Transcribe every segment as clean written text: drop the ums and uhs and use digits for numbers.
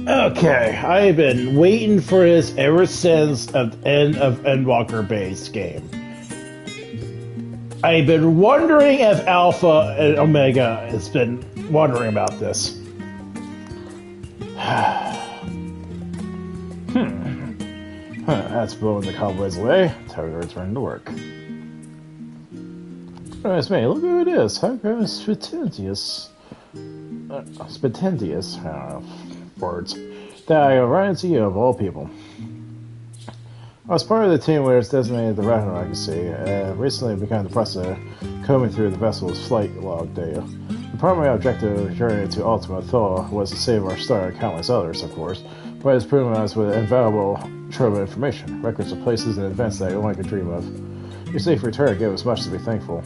Okay, I've been waiting for this ever since the end of Endwalker Bay's game. I've been wondering if Alpha and Omega has been wondering about this. That's blowing the cobwebs away. Time to return to work. Nice me, look who it is. Hyper Spitentius. Spitentius. I don't know. Words. That run into you of all people. I was part of the team where it's designated the Ragnarok Legacy, and recently began the process of combing through the vessel's flight log data. The primary objective of the journey to Ultima Thule was to save our star and countless others, of course, but it's proven us with an invaluable trove of information, records of places and events that only could dream of. Your safe return gave us much to be thankful.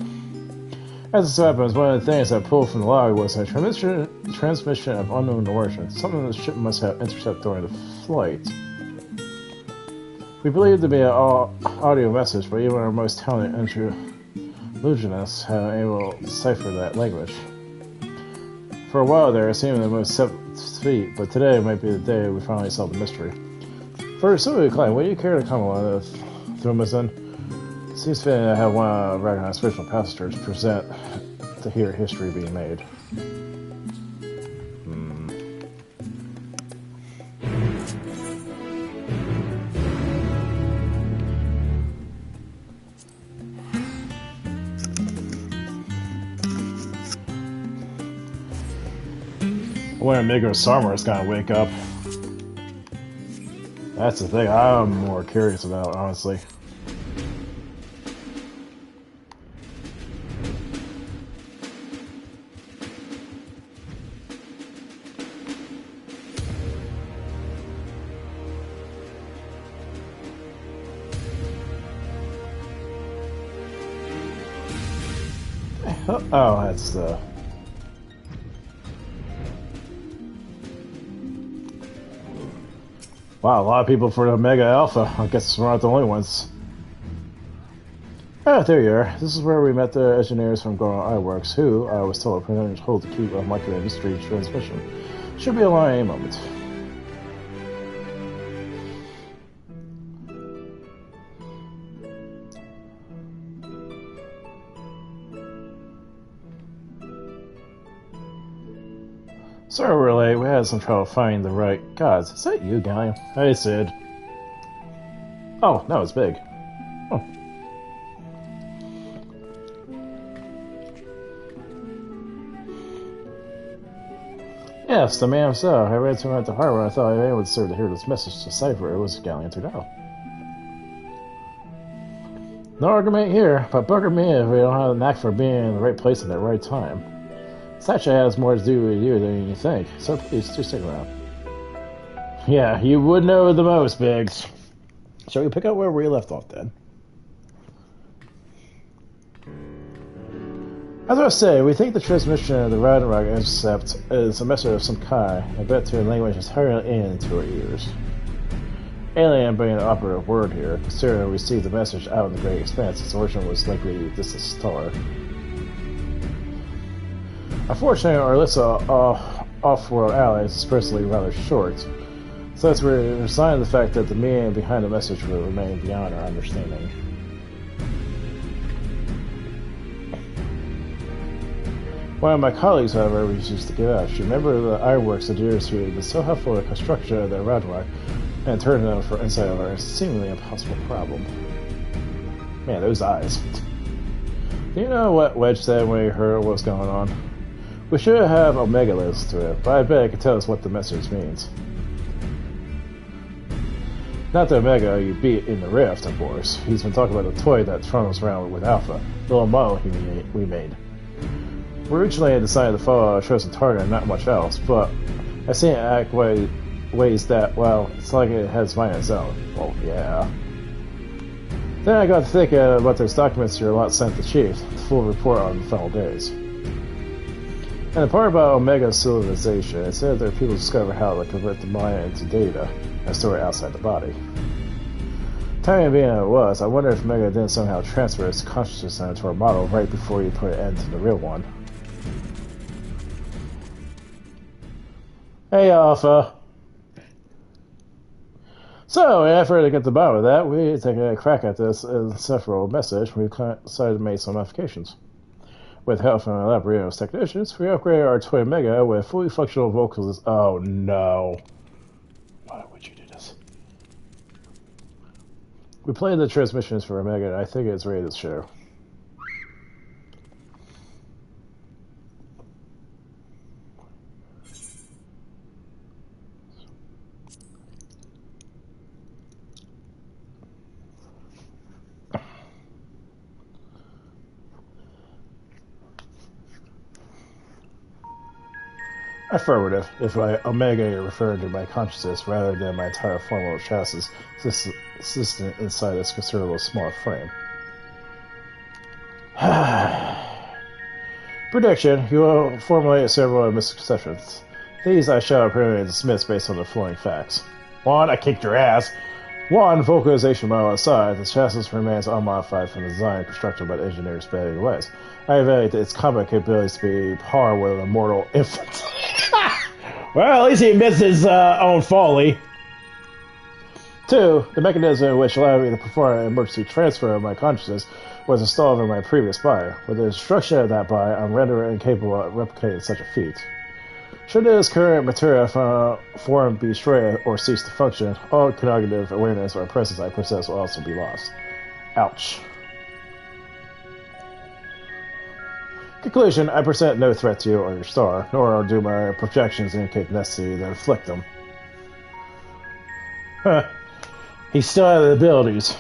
As it so happens, one of the things that pulled from the log was a transmission of unknown origin, something the ship must have intercepted during the flight. We believed it to be an audio message, but even our most talented illusionists have been able to decipher that language. For a while there, it seemed the most sweet, but today might be the day we finally solve the mystery. First, somebody claim, would you care to come along with Thumazin? Seems fitting to have one of Ragnarok's original passengers present to hear history being made. When Amigo Sarmer is gonna wake up. That's the thing I'm more curious about, honestly. Oh, that's the... Wow, a lot of people for the Omega Alpha. I guess we're not the only ones. Ah, there you are. This is where we met the engineers from Goron Ironworks, who, I was told, pretended to hold the key of micro-industry transmission. Should be along any moment. Sorry we're late. We had some trouble finding the right... Gods, is that you, guy? Hey, Sid. Oh, no, it's big. Oh. Yes, the man himself. I read to him at the harbor. I thought if anyone would serve to hear this message to decipher it was Galleon Tudel. No argument here, but bugger me if we don't have a knack for being in the right place at the right time. This actually has more to do with you than you think, so please, do stick around. Yeah, you would know the most, Biggs. Shall we pick up where we left off, then? As I say, we think the transmission of the Ragnarok intercept is a message of some kind, I bet to a language entirely alien to our ears. Alien being an operative word here, considering we received the message out in the great expanse, its origin was likely this star. Unfortunately, our list of off-world allies is personally rather short, so that's we're resigned to the fact that the meaning behind the message will remain beyond our understanding. One of my colleagues, however, refused to give out. She remembered the Ironworks engineers who had been so helpful in the construction of the Ragnarok and turned them for insight of our seemingly impossible problem. Man, those eyes. Do you know what Wedge said when he heard what was going on? We should have Omega listen to it, but I bet it can tell us what the message means. Not the Omega you beat in the Rift, of course. He's been talking about the toy that trundles around with Alpha, the little model we made. We originally had decided to follow our chosen target and not much else, but I've seen it act ways that, well, it's like it has mind of its own. Well, yeah. Then I got to thinking about those documents your lot sent the Chief, the full report on the final days. And the part about Omega's civilization, it said that people discover how to convert the mind into data and store it outside the body. Time being it was, I wonder if Omega didn't somehow transfer its consciousness into our model right before he put an end to the real one. Hey, Alpha. So, in effort to get to the bottom of that, we take a crack at this several message. We've decided to make some modifications. With help from Labrio's technicians, we upgraded our Toy Mega with fully functional vocals. Oh no. Why would you do this? We played the transmissions for Omega, and I think it's ready to show. Affirmative. If by Omega you're referring to my consciousness rather than my entire formal chassis system inside this considerable small frame. Prediction. You will formulate several misconceptions. These I shall apparently dismiss based on the following facts. 1. I kicked your ass. 1. Vocalization model aside, the chassis remains unmodified from the design constructed by the engineers Betty West. I evaluate its combat capabilities to be par with a mortal infant. Well, at least he admits his own folly. 2. The mechanism which allowed me to perform an emergency transfer of my consciousness was installed in my previous body. With the destruction of that body, I'm rendered incapable of replicating such a feat. Should this current material form be destroyed or cease to function, all cognitive awareness or presence I possess will also be lost. Ouch. Conclusion, I present no threat to you or your star, nor do my projections indicate the necessity to inflict them. Huh. He still has the abilities.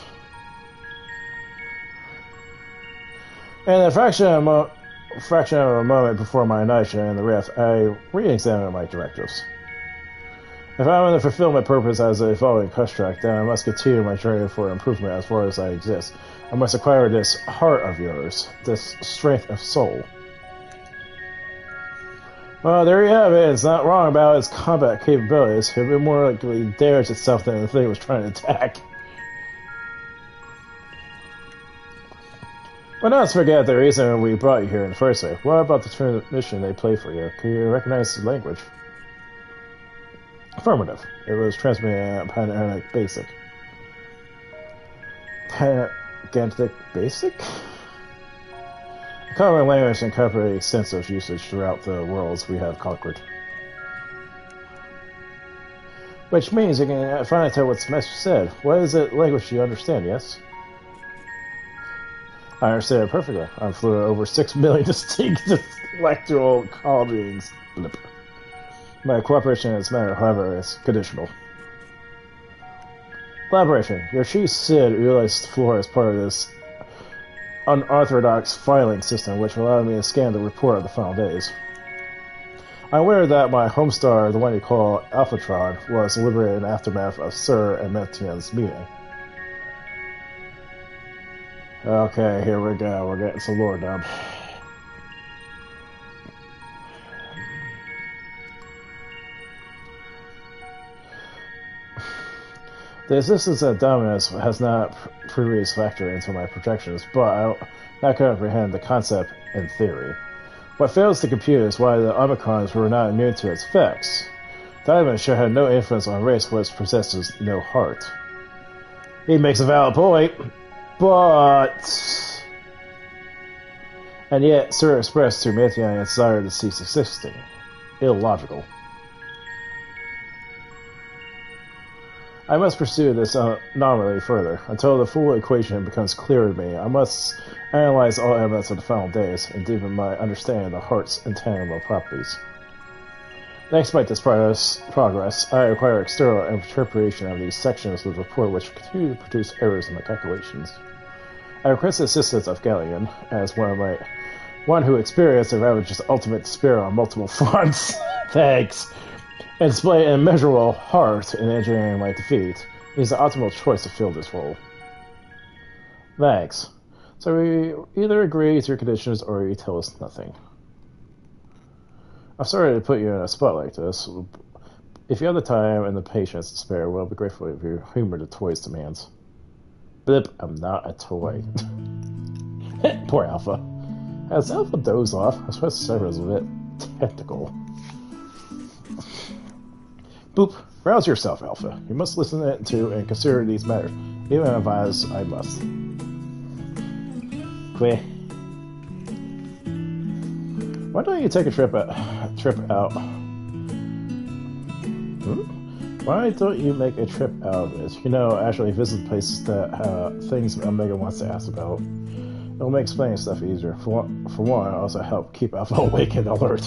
In a fraction of a moment before my annihilation in the rift, I re-examined my directives. If I'm in the fulfillment purpose as a evolving construct, then I must continue my journey for improvement as far as I exist. I must acquire this heart of yours, this strength of soul. Well, there you have it. It's not wrong about its combat capabilities. It would more likely damage itself than the thing it was trying to attack. But not to forget the reason we brought you here in the first place. What about the transmission they played for you? Can you recognize the language? Affirmative. It was transmitted at Panartic Basic. Panartic Basic? A common language and covers extensive usage throughout the worlds we have conquered. Which means you can finally tell what the message said. What is it language you understand, yes? I understand it perfectly. I'm fluent over 6 million distinct electoral callings. Blip. My cooperation in this matter, however, is conditional. Collaboration. Your chief Sid utilized the floor as part of this unorthodox filing system which allowed me to scan the report of the final days. I'm aware that my home star, the one you call Alphatron, was liberated in the aftermath of Sir and Metian's meeting. Okay, here we go. We're getting some lore done. The existence of Dominus has not previously factored into my projections, but I now comprehend the concept in theory. What fails to compute is why the Omicrons were not immune to its effects. Dominus should have no influence on race which possesses no heart. He makes a valid point, but... And yet, Sir expressed to Metian a desire to cease existing. Illogical. I must pursue this anomaly further. Until the full equation becomes clear to me, I must analyze all evidence of the final days and deepen my understanding of the heart's intangible properties. Despite this progress, I acquire external interpretation of these sections with report which continue to produce errors in my calculations. I request the assistance of Galleon, as one who experienced and ravages ultimate despair on multiple fronts. Thanks. And display an immeasurable heart in engineering my defeat. He's the optimal choice to fill this role. Thanks. So we either agree to your conditions or you tell us nothing. I'm sorry to put you in a spot like this. If you have the time and the patience to spare, we'll be grateful if you humor the toy's demands. Blip, I'm not a toy. Poor Alpha. Has Alpha dozed off? I suppose Severus is a bit technical. Boop. Rouse yourself, Alpha. You must listen to and consider these matters, even if I must. Quay. Why don't you take a trip out? Why don't you make a trip out of it? You know, actually visit places that things Omega wants to ask about. It'll make explaining stuff easier. For one, also help keep Alpha awake and alert.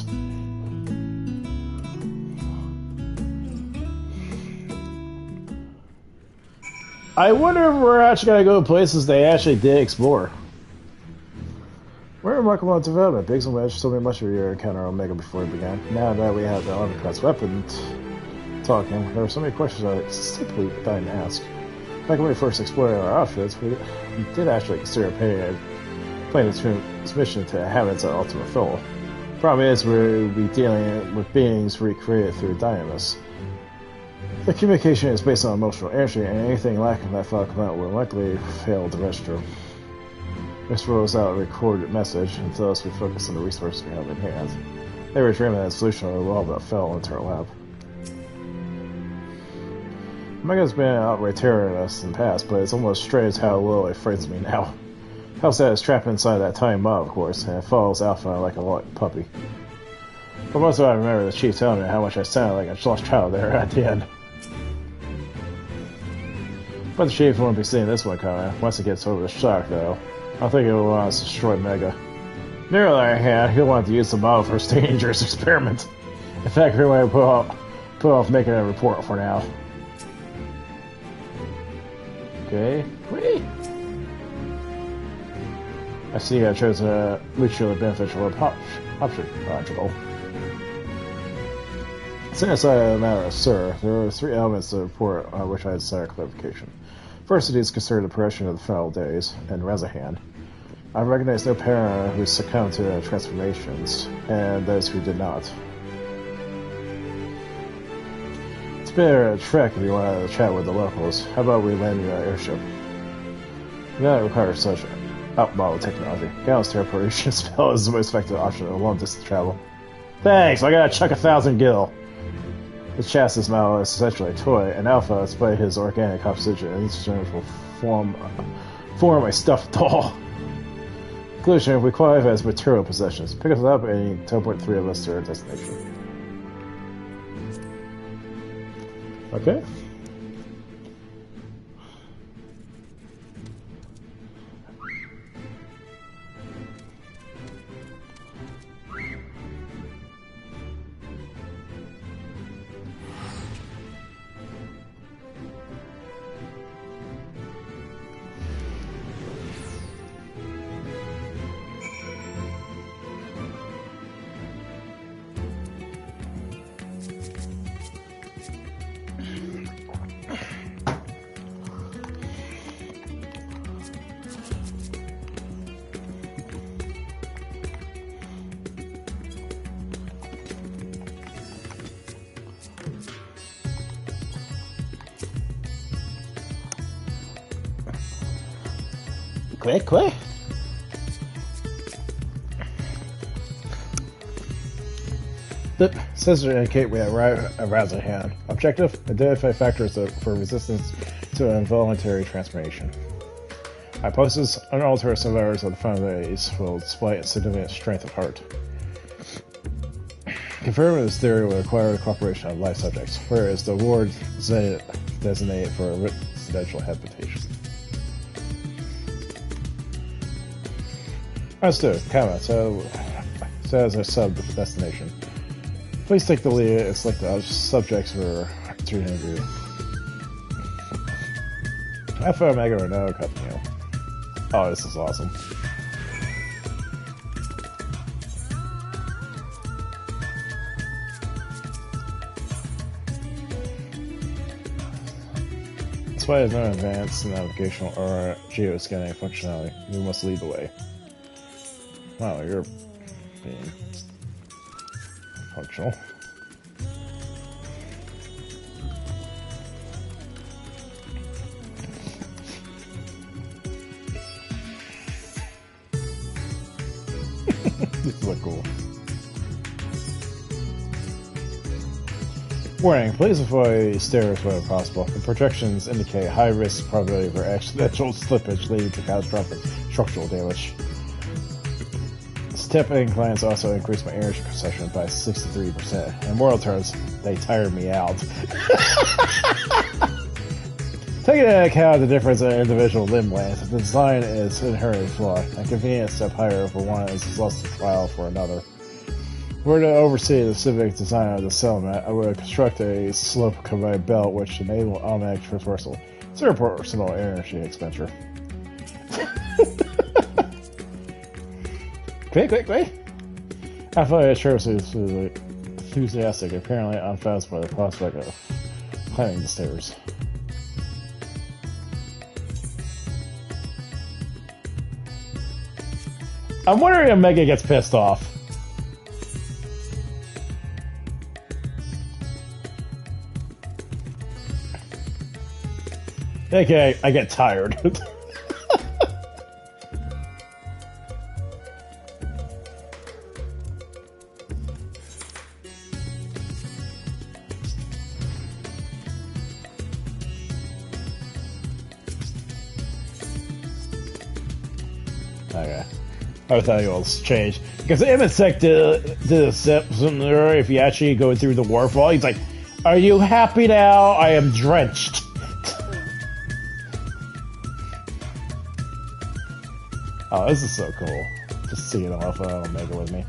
I wonder if we're actually going to go to places they actually did explore. What a remarkable development. Biggs and Wedge told me much of your encounter on Omega before it began. Now that we have the Omicron's weapon talking, there were so many questions I simply dying to ask. Back when we first explored our outfits, we did actually consider playing this mission to have its ultimate goal. Problem is, we'll be dealing with beings recreated through Dynamis. The communication is based on emotional energy, and anything lacking that thought command will likely fail to register. This rolls out a recorded message, and thus we focus on the resources we have in hand. They were dreaming that solution of the law that fell into our lab. Omega's been an outright terror in us in the past, but it's almost strange how little it frightens me now. Hellsat is trapped inside that tiny mob, of course, and it follows Alpha like a lost puppy. But most of all, I remember the chief telling me how much I sounded like a lost child there at the end. But the chief won't be seeing this one coming. Once it gets over the shock, though, I think it will want us to destroy Mega. Near the other hand, he'll want to use the model for his dangerous experiment. In fact, we're going to put off making a report for now. Okay, wait. I see I chose a mutually beneficial option. Logical. Setting aside the matter of Sir, there are three elements to the report on which I desire clarification. First, it is considered the progression of the final days, and Rezahan. I recognize no parent who succumbed to the transformations, and those who did not. It's been a trek if you want to chat with the locals. How about we land your airship? You don't require such outmodel technology. Gallon's teleportation spell is the most effective option in long-distance travel. Thanks, I gotta chuck 1,000 gil. The chassis model is essentially a toy, and Alpha, despite his organic composition, is will form a stuffed doll. Conclusion, we qualify as material possessions. Pick us up and teleport 3 of us to our destination. Okay. Quick. The sensors indicate we arrive at Rezahan. Objective: identify factors for resistance to an involuntary transformation. Hypothesis: unaltered survivors of the final days will display a significant strength of heart. Confirming this theory will require the cooperation of life subjects, whereas the ward designated for residential habitation. Understood. Comma. So as a sub-destination. Please take the lead and select the subjects for to interview. Alpha Omega or no company. Oh, this is awesome. Despite no advanced navigational or geoscanning functionality, we must lead the way. Wow, you're being functional. This is cool. Warning, please avoid stairs whenever possible. The projections indicate high risk probability for accidental slippage leading to catastrophic structural damage. Step inclines also increase my energy consumption by 63%. In moral terms, they tire me out. Taking into account the difference in individual limb length, the design is inherently flawed. A convenient step higher for one is less than trial for another. If we were to oversee the specific design of the settlement, I would construct a slope combined belt which enable automatic traversal. It's a personal energy expenditure. Quick! I thought I was enthusiastic, apparently unfazed by the prospect of climbing the stairs. I'm wondering if Mega gets pissed off. Okay, I get tired. Okay. I thought it was changed. Because Immisec did a step similar if you actually go through the waterfall. He's like, are you happy now? I am drenched. Oh, this is so cool. Just seeing Alpha and Omega with me.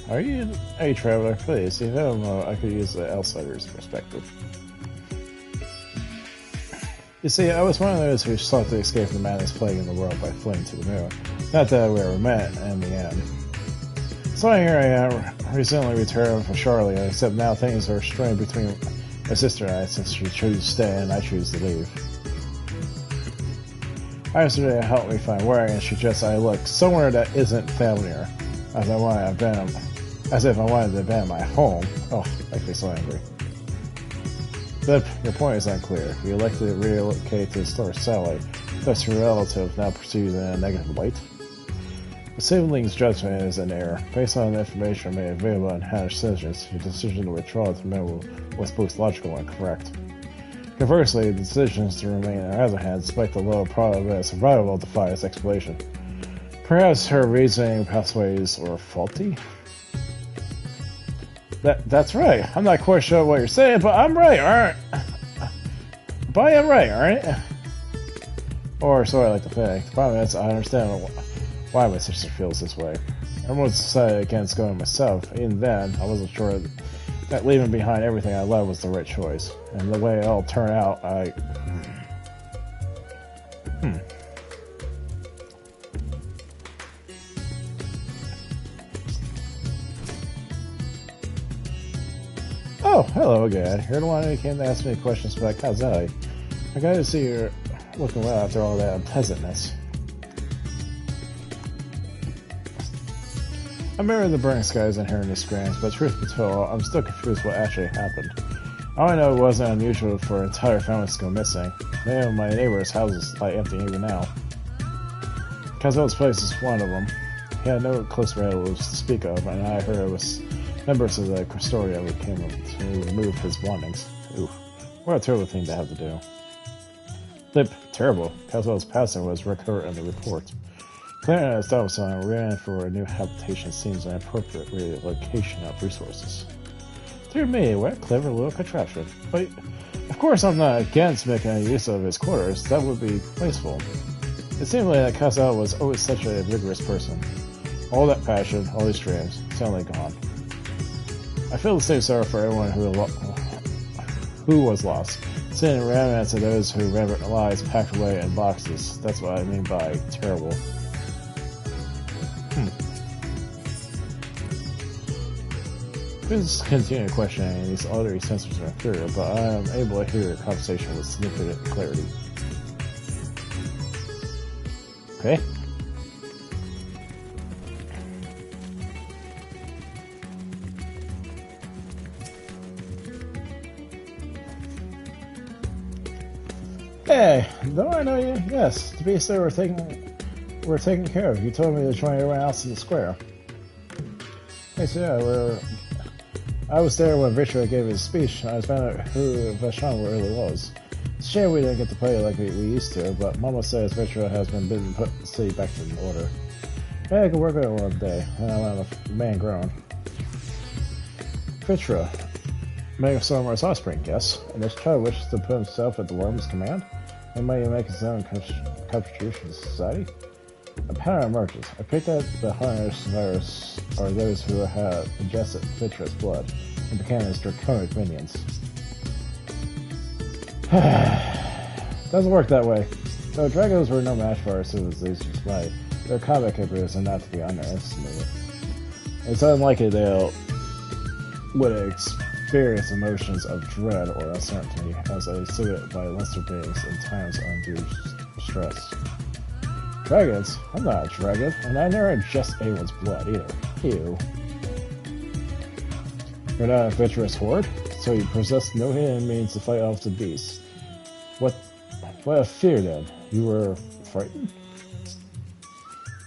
Are you a traveler? Please, if I don't know, I could use the outsider's perspective. You see, I was one of those who sought to escape the madness plaguing the world by fleeing to the moon. Not that we ever met in the end. So here I am, recently returned from Charlotte, except now things are strained between my sister and I since she chose to stay and I choose to leave. I asked her to help me find where and suggests I look somewhere that isn't familiar, as if I wanted to abandon my home. Oh, makes me so angry. But your point is unclear. You elected to relocate to the Star Satellite. Thus your relative now perceives in a negative light. The sibling's judgment is in error. Based on the information made available in Hannah's decisions, your decision to withdraw to Memo was both logical and correct. Conversely, the decisions to remain in her other hand, despite the low probability of survival, defy its explanation. Perhaps her reasoning pathways were faulty? That's right. I'm not quite sure what you're saying, but I'm right, aren't I? Or so I like to think. The problem is, I understand why my sister feels this way. I almost decided against going myself. Even then, I wasn't sure that leaving behind everything I loved was the right choice. And the way it all turned out, Oh, hello again. You're the one who came to ask me questions about Kazali. I got to see you're looking well after all that unpleasantness. I remember the burning skies and hearing the screams, but truth be told, I'm still confused what actually happened. All I know it wasn't unusual for entire families to go missing. Many of my neighbors' houses lie empty even now. Kazali's place is one of them. He had no close relatives to speak of, and I heard it was members of the Custodia who came to remove his belongings. Ooh, what a terrible thing to have to do. Lip, terrible. Kazali's passing was recurrent in the report. Clearing an establishment ran for a new habitation seems an appropriate relocation of resources. Dear me, what a clever little contraption. But, of course I'm not against making use of his quarters. That would be wasteful. It seemed like that Kazal was always such a vigorous person. All that passion, all these dreams, suddenly gone. I feel the same sorrow for everyone who was lost. Seeing remnants of those who remember lives packed away in boxes. That's what I mean by terrible. Please continue questioning these auditory sensors are inferior, but I am able to hear your conversation with significant clarity. Okay. Hey, don't I know you? Yes, to be sure we're taken care of. You told me to join everyone else in the square. Hey, so yeah, I was there when Richard gave his speech, and I found out who Vashon really was. It's a shame we didn't get to play like we used to, but Mama says Richard has been put the city back in order. Maybe I could work on it one day, and I'm a man grown. Vitra, Mayor of Summer's offspring, yes, and this child wishes to put himself at the worm's command, and might make his own contribution to society. A pattern emerges. I picked out the harness virus are those who had ingested Vitra's blood and became his draconic minions. Doesn't work that way. Though dragons were no match for our civilization's might, their combat capabilities are not to be underestimated. It's unlikely they would experience emotions of dread or uncertainty as exhibited by lesser beings in times of undue stress. Dragons? I'm not a dragon, and I never ingest anyone's blood either. Ew. You're not a Vitra's horde, so you possess no hidden means to fight off the beasts. What a fear then? You were frightened?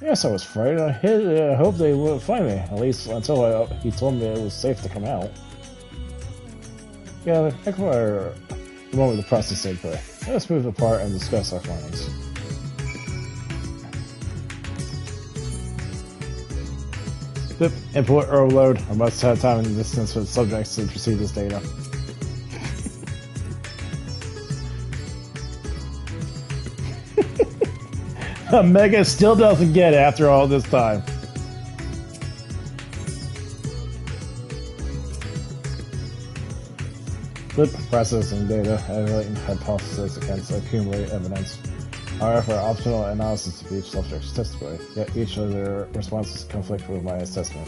Yes, I was frightened. I hoped they wouldn't find me, at least until he told me it was safe to come out. Yeah, I require a moment to process input. Let's move apart and discuss our findings. Bip, input overload. I must have time and distance for the subjects to receive this data. Omega still doesn't get it after all this time. Flip processing data, evaluating hypothesis against accumulated evidence. However, optional analysis of each subject's testimony, yet each of their responses conflict with my assessment.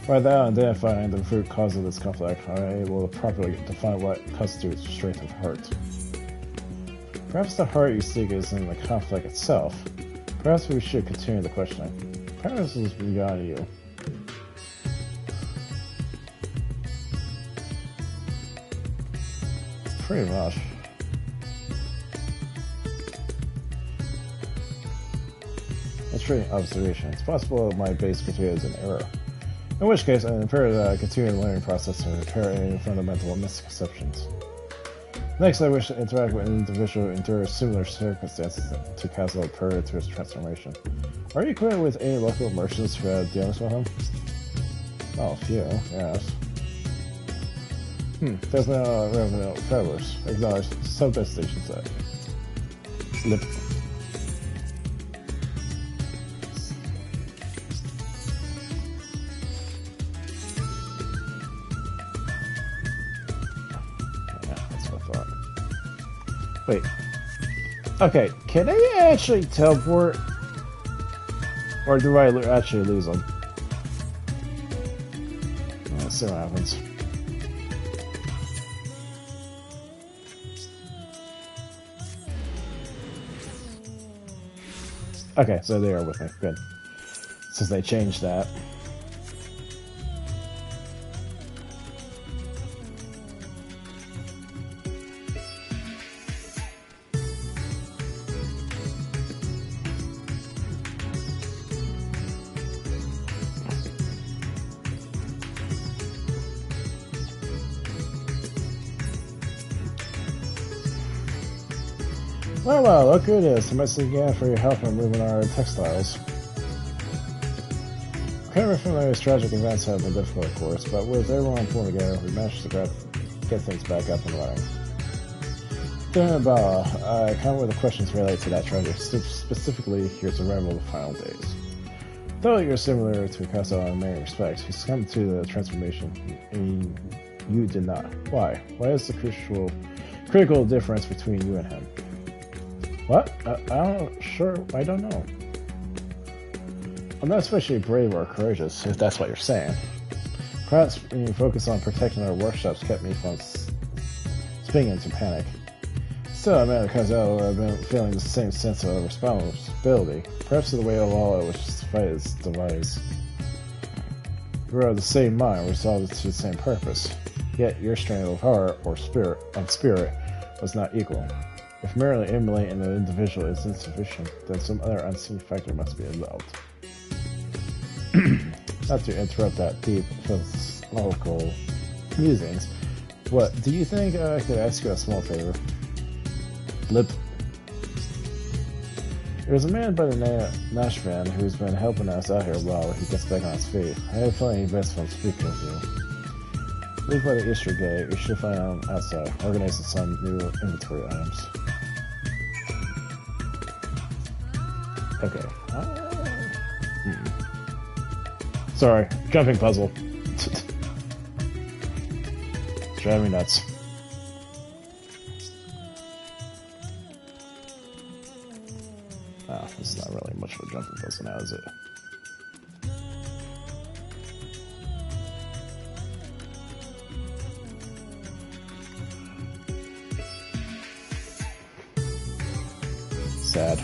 By that, identifying the root cause of this conflict, I am able to properly define what constitutes strength of heart. Perhaps the heart you seek is in the conflict itself. Perhaps we should continue the questioning. Perhaps this is beyond you. Pretty much. Interesting observation. It's possible my base material is an error. In which case, I prefer the continued learning process to repair any fundamental misconceptions. Next, I wish to interact with an individual who endures similar circumstances to Castle prior to his transformation. Are you acquainted with any local merchants who have dealings with him? Oh, a few, yes. There's no revenue travelers. Acknowledged. Sub-destination set. Lip. Wait. Okay, can I actually teleport? Or do I actually lose them? Let's see what happens. Okay, so they are with me. Good. Since they changed that. Well, look who it is. Thanks again for your help in moving our textiles. Recovery from those tragic events have been difficult, of course, but with everyone pulling together, we managed to get things back up and running. During about, I come with the questions related to that tragedy, specifically your survival of the final days. Though you're similar to Casa in many respects, you succumbed to the transformation, and you did not. Why? Why is the critical difference between you and him? What? I don't know. I'm not especially brave or courageous, if that's what you're saying. Perhaps when you focus on protecting our workshops kept me from spinning into panic. Still, I mean, because I've been feeling the same sense of responsibility. Perhaps the way of all it was just to fight its device. We were of the same mind, resolved to the same purpose. Yet your strength of heart or spirit was not equal. If merely emulating an individual is insufficient, then some other unseen factor must be involved. Not to interrupt that deep philosophical musings, what do you think I could ask you a small favor? There's a man by the name of Nashvan who's been helping us out here while he gets back on his feet. I have a feeling he best from speaking with you. Leave by the Easter gate. You should find him outside, organizing some new inventory items. Okay. Sorry, jumping puzzle. It's driving me nuts. This is not really much of a jumping puzzle now, is it? Sad.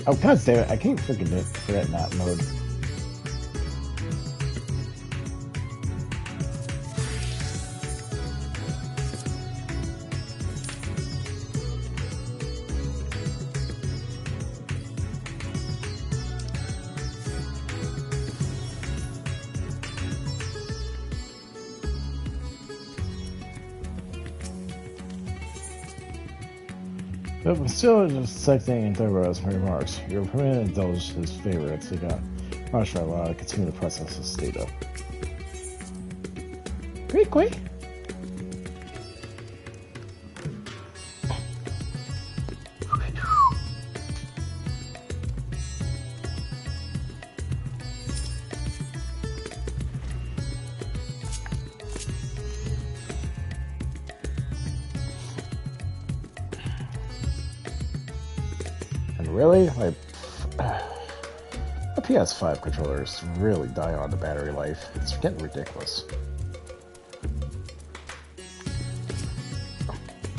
Oh, god damn it, I can't freaking forget that mode. But I'm still dissecting Deborah's remarks. Your permitted indulge his favorites. He got martial while I continue to process his data. Quick. Really? My PS5 controller is really dying on the battery life. It's getting ridiculous.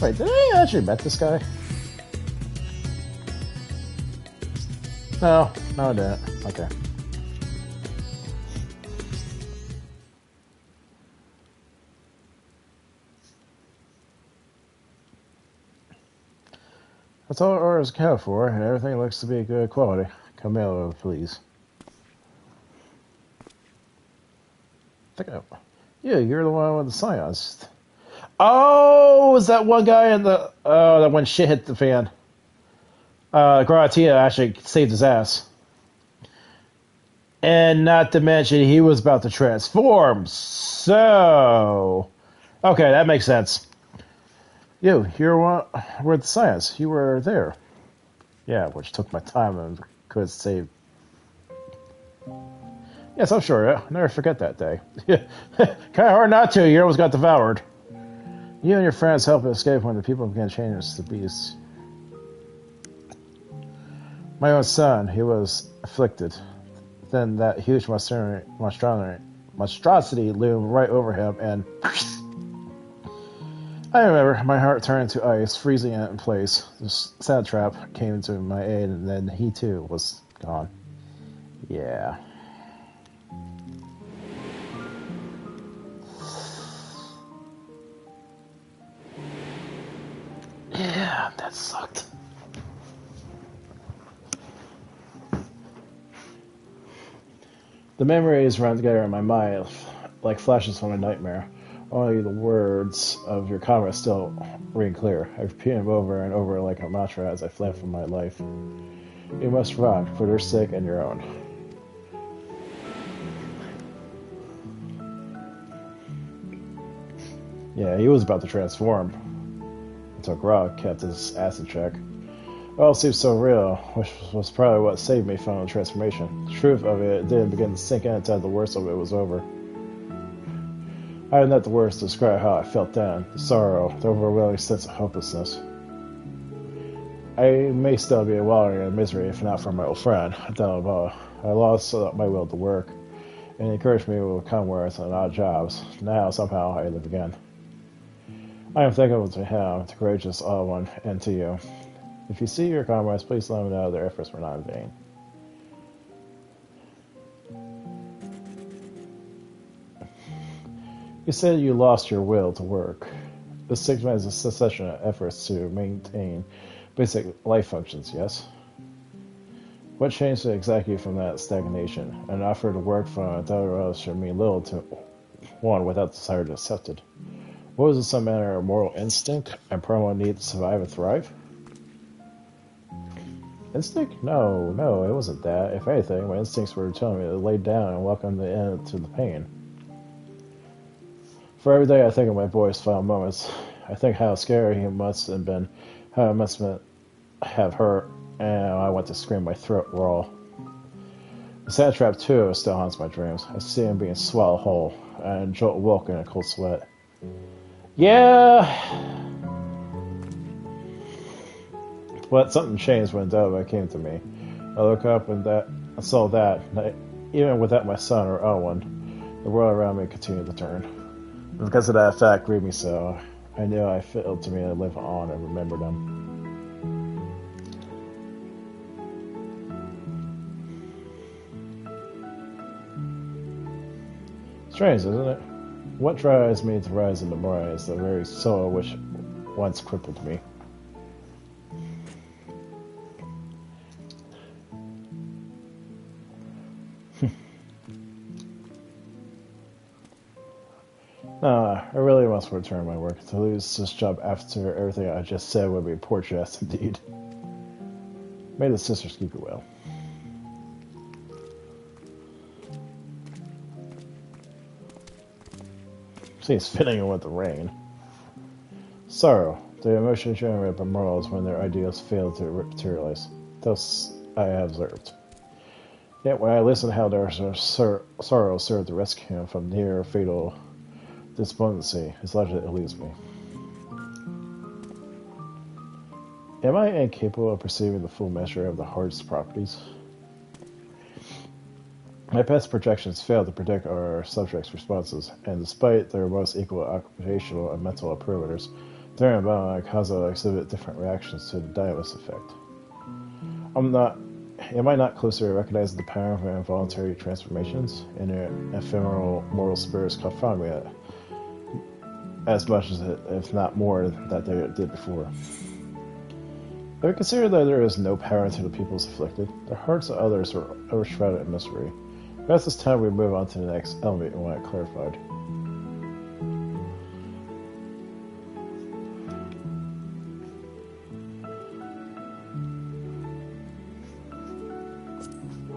Wait, did I actually met this guy? No, I didn't. Okay. That's all orders account for, and everything looks to be good quality. Camilo, please. Yeah, you're the one with the science. Oh, is that one guy in the... Oh, that when shit hit the fan. Gratia actually saved his ass. And not to mention, he was about to transform. So... Okay, that makes sense. You're with the science. You were there. Yeah, which took my time and could save. Yes, I'm sure. I'll never forget that day. Kind of hard not to. You almost got devoured. You and your friends helped escape when the people began changing the beasts. My own son, he was afflicted. Then that huge monstrosity loomed right over him and... I remember, my heart turned to ice, freezing it in place. The sad trap came to my aid, and then he too was gone. Yeah. Yeah, that sucked. The memories run together in my mind like flashes from a nightmare. Only the words of your comment still ring clear. I repeat them over and over like a mantra as I fled from my life. You must run, for their sake and your own. Yeah, he was about to transform. Until Grog kept his ass in check. It all seemed so real, which was probably what saved me from the transformation. The truth of it didn't begin to sink in until the worst of it was over. I had not the words to describe how I felt then, the sorrow, the overwhelming sense of hopelessness. I may still be wallowing in misery if not for my old friend, Delabo. I lost my will to work, and he encouraged me with commerce and odd jobs. Now, somehow, I live again. I am thankful to him, the courageous odd one, and to you. If you see your comrades, please let me know their efforts were not in vain. You said you lost your will to work. This signifies a succession of efforts to maintain basic life functions, yes? What changed exactly from that stagnation? An offer to work for a dollar else should mean little to one without desire to accept it. What was it, some matter of moral instinct and primal need to survive and thrive? Instinct? No, it wasn't that. If anything, my instincts were telling me to lay down and welcome the end to the pain. For every day I think of my boy's final moments, I think how scary he must have been, how it must have hurt, and I want to scream my throat raw. The sand trap, too, still haunts my dreams. I see him being swallowed whole, and Jolt woke in a cold sweat. Yeah! But something changed when Dova came to me. I looked up and I saw that, even without my son or Owen, the world around me continued to turn. Because of that fact grieved me so, I knew I failed to me to live on and remember them. Strange, isn't it? What drives me to rise and memorize the very soul which once crippled me? I really must return my work. To lose this job after everything I just said would be poor jest indeed. May the sisters keep you well. Seems fitting with the rain. Sorrow, the emotion generated by mortals when their ideals fail to materialize. Thus I have observed. Yet when I listen to how their sorrow served to rescue him from near fatal despondency, his logic eludes me. Am I incapable of perceiving the full measure of the heart's properties? My past projections fail to predict our subjects' responses, and despite their most equal occupational and mental parameters, their and my causal exhibit different reactions to the Daedalus effect. Am I not closer to recognizing the power of involuntary transformations in their ephemeral mortal spirits confound me as much as, if not more, that they did before? Have you considered that there is no power to the peoples afflicted? The hearts of others are overshrouded in mystery. Perhaps it's time we move on to the next element and want it clarified.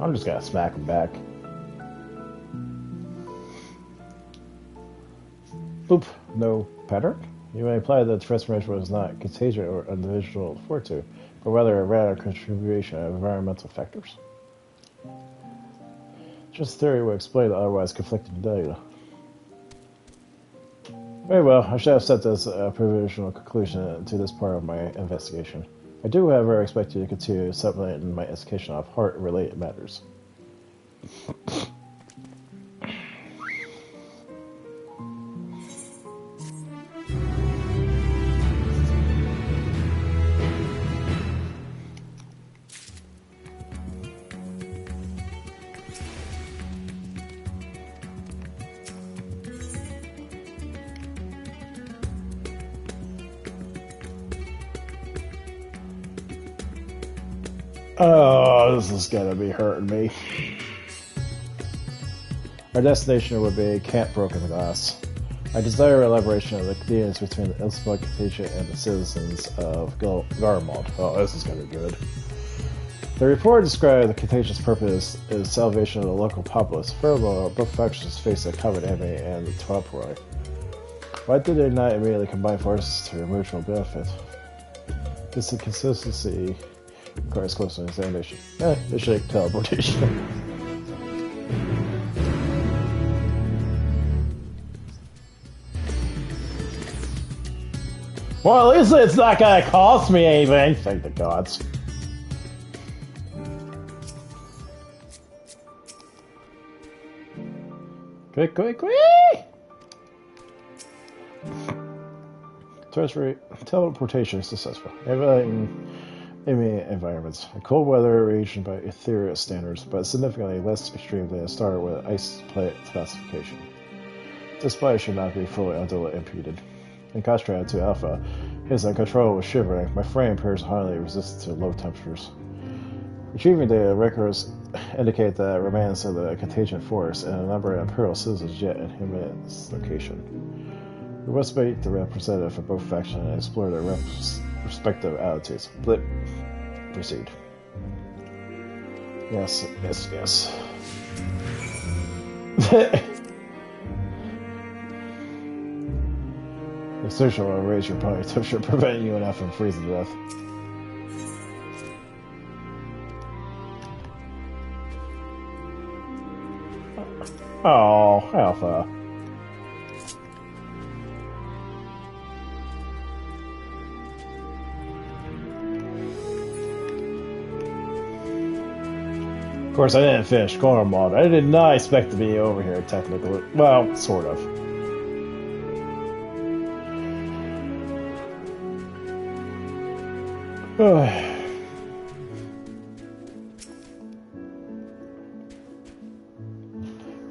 I'm just gonna smack him back. Boop. No pattern? You may imply that the transformation was not contagious or individual fortitude, but rather a radical contribution of environmental factors. Just theory would explain the otherwise conflicting data. Very well, I should have set this provisional conclusion to this part of my investigation. I do, however, expect you to continue supplementing my education of heart-related matters. Oh, this is gonna be hurting me. Our destination would be Camp Broken Glass. I desire elaboration of the dealings between the Ilsbog contingent and the citizens of Garmald. Oh, this is gonna be good. The report described the contagion's purpose is salvation of the local populace. Furthermore, both factions face a common enemy and the Twelporoi. Why did they not immediately combine forces to their mutual benefit? This inconsistency requires close examination. They should take teleportation. Well, at least it's not gonna cost me anything, thank the gods. Quick! Teleportation is successful. Enemy environments. A cold weather region by ethereal standards, but significantly less extreme than a star with ice planet classification. This body should not be fully until impeded. In contrast to Alpha, his uncontrollable shivering, my frame appears highly resistant to low temperatures. Retrieving data records indicate that remains of the contagion force and a number of Imperial citizens yet in Himene's location. We must meet the representative for both factions and explore their respective attitudes. Blip. Proceed. Yes. Exertion will raise your body temperature, preventing you and Alpha from freezing to death. Oh, Alpha. Of course, I didn't finish Corner Mod. I did not expect to be over here, technically. Well, sort of.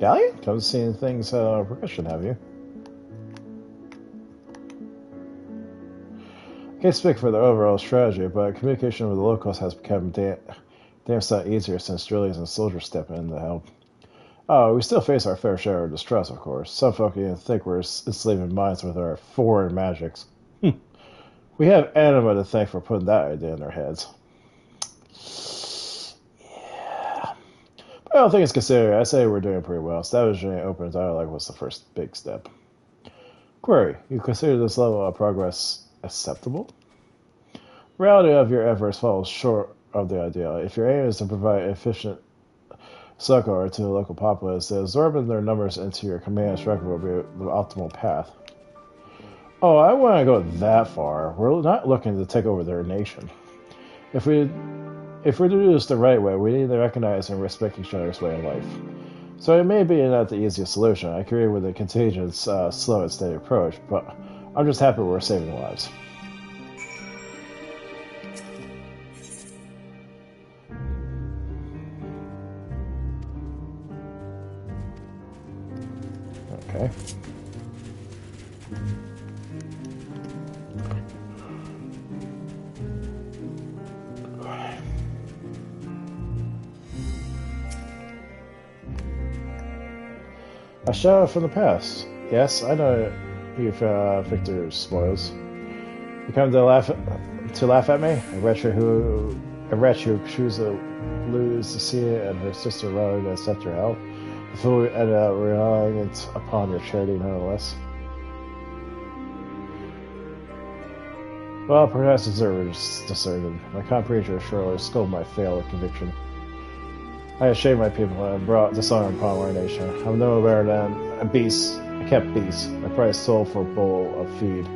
Galleon? Come seeing things progression, have you? I can't speak for the overall strategy, but communication with the locals has become damn sight easier since drillies and soldiers step in to help. Oh, we still face our fair share of distress, of course. Some folk even think we're enslaving minds with our foreign magics. We have Anima to thank for putting that idea in their heads. Yeah. But I don't think it's considered. I say we're doing pretty well. Establishing an open dialogue was the first big step. Query, you consider this level of progress acceptable? The reality of your efforts falls short of the ideal. If your aim is to provide efficient succor to the local populace, then absorbing their numbers into your command structure will be the optimal path. Oh, I want to go that far. We're not looking to take over their nation. If we do this the right way, we need to recognize and respect each other's way of life. So it may be not the easiest solution. I agree with the contagion's slow and steady approach, but I'm just happy we're saving lives. Okay. A shadow from the past. Yes, I know you've Victor's spoils. You come to laugh at me? A wretch who chooses to lose to see it and her sister rather than accept your help. The fool who ended up relying upon your charity nonetheless. Well, perhaps observers discerned. My comprehension surely stole my failed conviction. I have shamed my people and brought dishonor upon our nation. I'm no better than a beast. I kept beast. My price sold for a bowl of feed.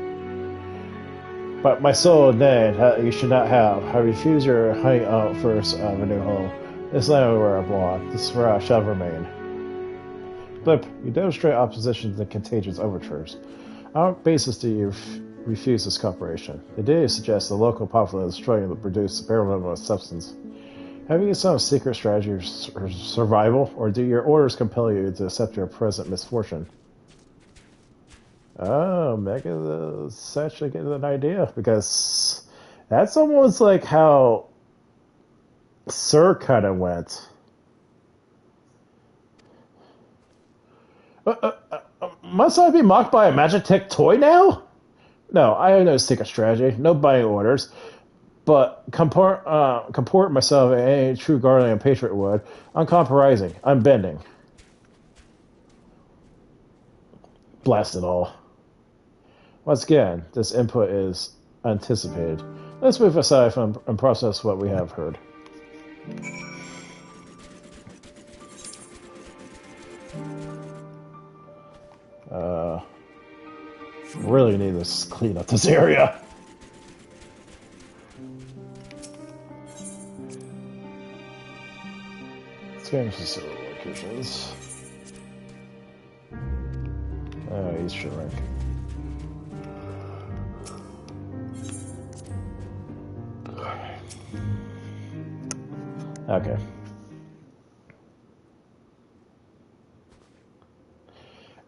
But my soul, nay, you should not have. I refuse your honey first of a new home. This land is where I belong. This is where I shall remain. Blip, you demonstrate opposition to the contagion's overtures. On what basis do you refuse this cooperation? The data suggests the local populace is struggling to produce a bare minimum of substance. Have you some secret strategy for survival, or do your orders compel you to accept your present misfortune? Oh, Mega is actually getting an idea, because that's almost like how Sir kind of went. Must I be mocked by a Magitech toy now? No, I have no secret strategy, no buying orders. But comport myself in any true guardian and patriot would. I'm compromising. I'm bending. Blast it all. Once again, this input is anticipated. Let's move aside from and process what we have heard. Really need to clean up this area. Scanning facility locations. Eastern rank. Okay.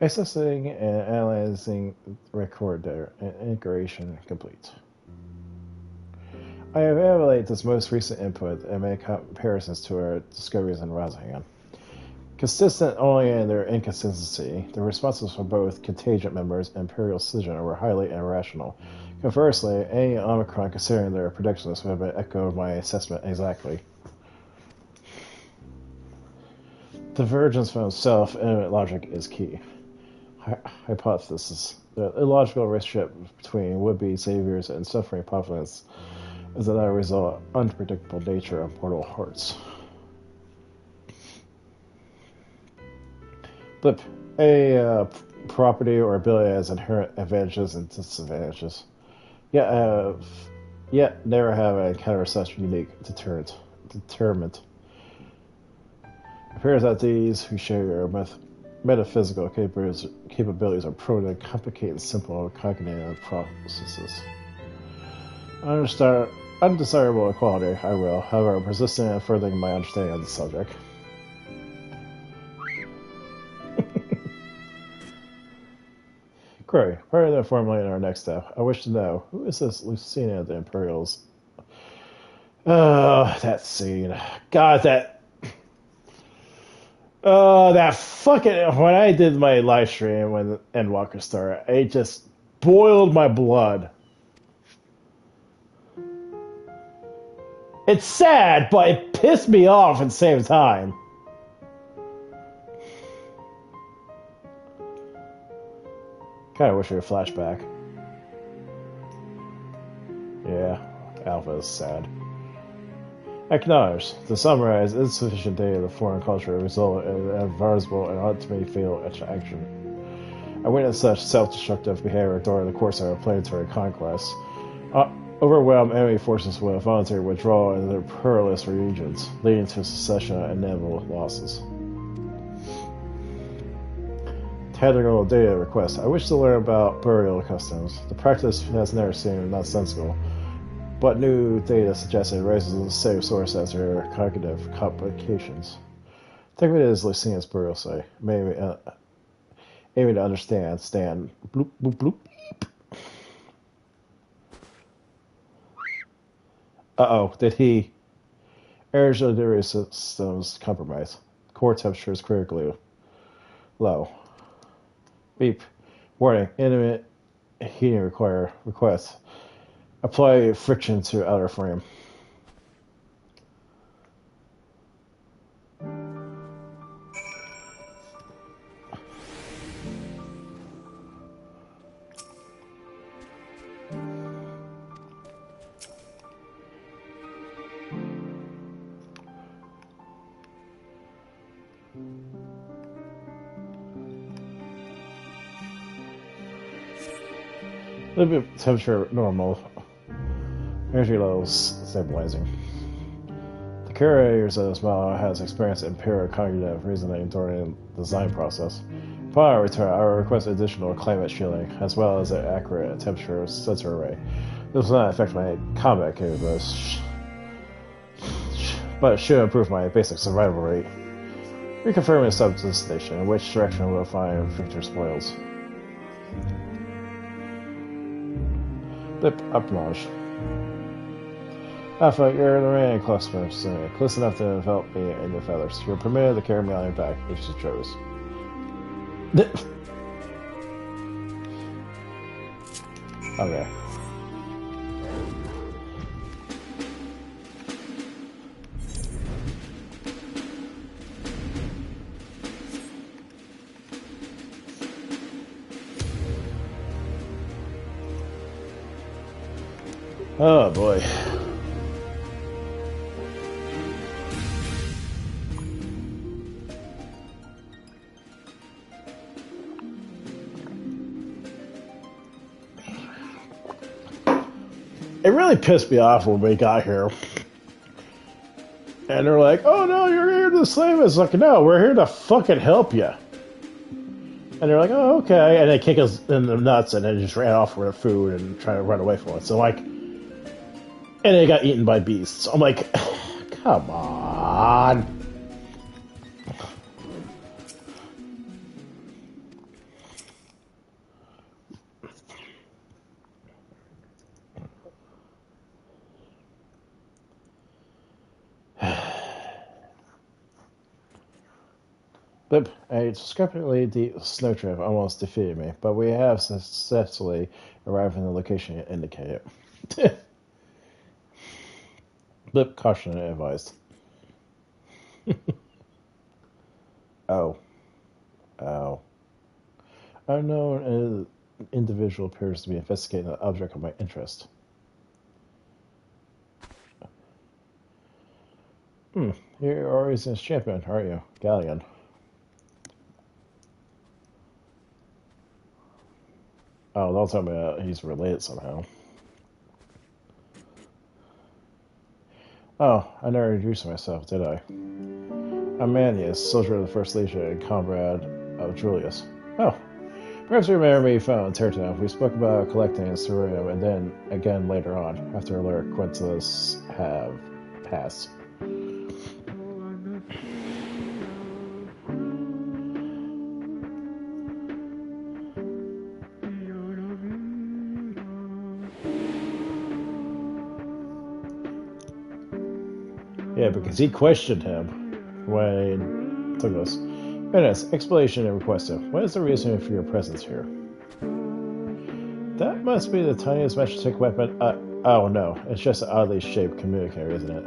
Accessing and analyzing record data and integration complete. I evaluate this most recent input and make comparisons to our discoveries in Rosahan. Consistent only in their inconsistency, the responses for both contingent members and Imperial Scission were highly irrational. Conversely, any Omicron considering their predictions would have been echoed my assessment exactly. Divergence from self-evident logic is key. Hypothesis. The illogical relationship between would-be saviors and suffering populace is another result of unpredictable nature of mortal hearts. Blip. A property or ability has inherent advantages and disadvantages. Yet never have encountered such unique deterrent. It appears that these who share metaphysical capabilities are prone to complicate simple cognitive processes. Undesirable equality, I will, however, persist in furthering my understanding of the subject. Query. Prior to formulating our next step, I wish to know, who is this Lucina of the Imperials? Oh, that scene. God, that fucking... When I did my live stream when Endwalker started, it just boiled my blood. It's sad, but it pissed me off at the same time. Kinda wish we had a flashback. Yeah, Alpha is sad. Acknowledge. To summarize, insufficient data of the foreign culture result in an advisable and ultimately fatal action. I witnessed such self-destructive behavior during the course of our planetary conquest. Overwhelmed enemy forces will voluntarily withdraw into their perilous regions, leading to succession and inevitable losses. Technical data request. I wish to learn about burial customs. The practice has never seemed nonsensical, but new data suggests it raises the same source as their cognitive complications. Think of it as Lucina's burial site. Maybe aiming to understand. Stand. Bloop, bloop, bloop. Uh-oh, did he... Energy delivery systems compromised. Core temperature is critically low. Beep. Warning. Intimate heating request. Apply friction to outer frame. Little bit temperature normal. Energy levels stabilizing. The curators of this model has experienced impaired cognitive reasoning during the design process. Upon our return, I will request additional climate shielding, as well as an accurate temperature sensor array. This will not affect my combat capabilities, but it should improve my basic survival rate. Reconfirming the sub-destination, in which direction we'll find Victor spoils. Blip up launch. Alpha, you're the remaining cluster, close enough to envelop me in your feathers. You're permitted to carry me on your back if you chose. Okay. Oh boy. It really pissed me off when we got here. And they're like, oh no, you're here to slave us. Like, no, we're here to fucking help you. And they're like, oh, okay. And they kick us in the nuts and then just ran off with the food and try to run away from us. So, like, and they got eaten by beasts. I'm like, come on. Blip, a discrepantly deep snowdrift almost defeated me, but we have successfully arrived in the location indicated. Blip cautioned and advised. Oh. Oh. Unknown individual appears to be investigating an object of my interest. You're Orizin's champion, aren't you? Galleon. Oh, don't tell me he's related somehow. Oh, I never introduced myself, did I? I'm Manius, soldier of the First Legion and comrade of Julius. Oh, perhaps you remember me from Terratown. We spoke about collecting Cerium and then again later on, after alert coincidences have passed. Yeah, because he questioned him when he took this. Menace, explanation and requested. What is the reason for your presence here? That must be the tiniest magic weapon. Oh no, it's just an oddly shaped communicator, isn't it?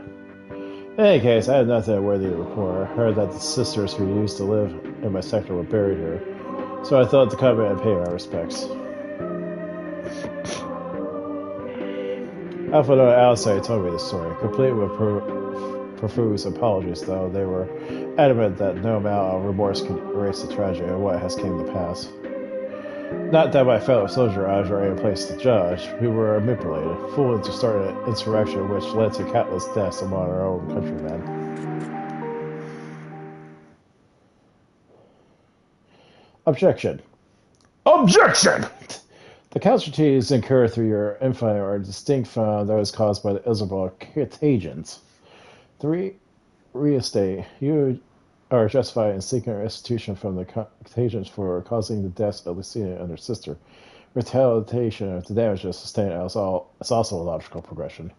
In any case, I have nothing worthy to report. I heard that the sisters who used to live in my sector were buried here, so I thought to come in and pay my respects. Alpha and Alisai told me the story, complete with profuse apologies, though they were adamant that no amount of remorse could erase the tragedy of what has came to pass. Not that my fellow soldier eyes were any place to judge. We were manipulated, fooled to start an insurrection which led to countless deaths among our own countrymen. Objection. Objection! The casualties incurred through your infighting are distinct from those caused by the Isabel contagions. The restate, you are justified in seeking restitution from the contagions for causing the deaths of Lucina and her sister. Retaliation of the damages sustained is also a logical progression.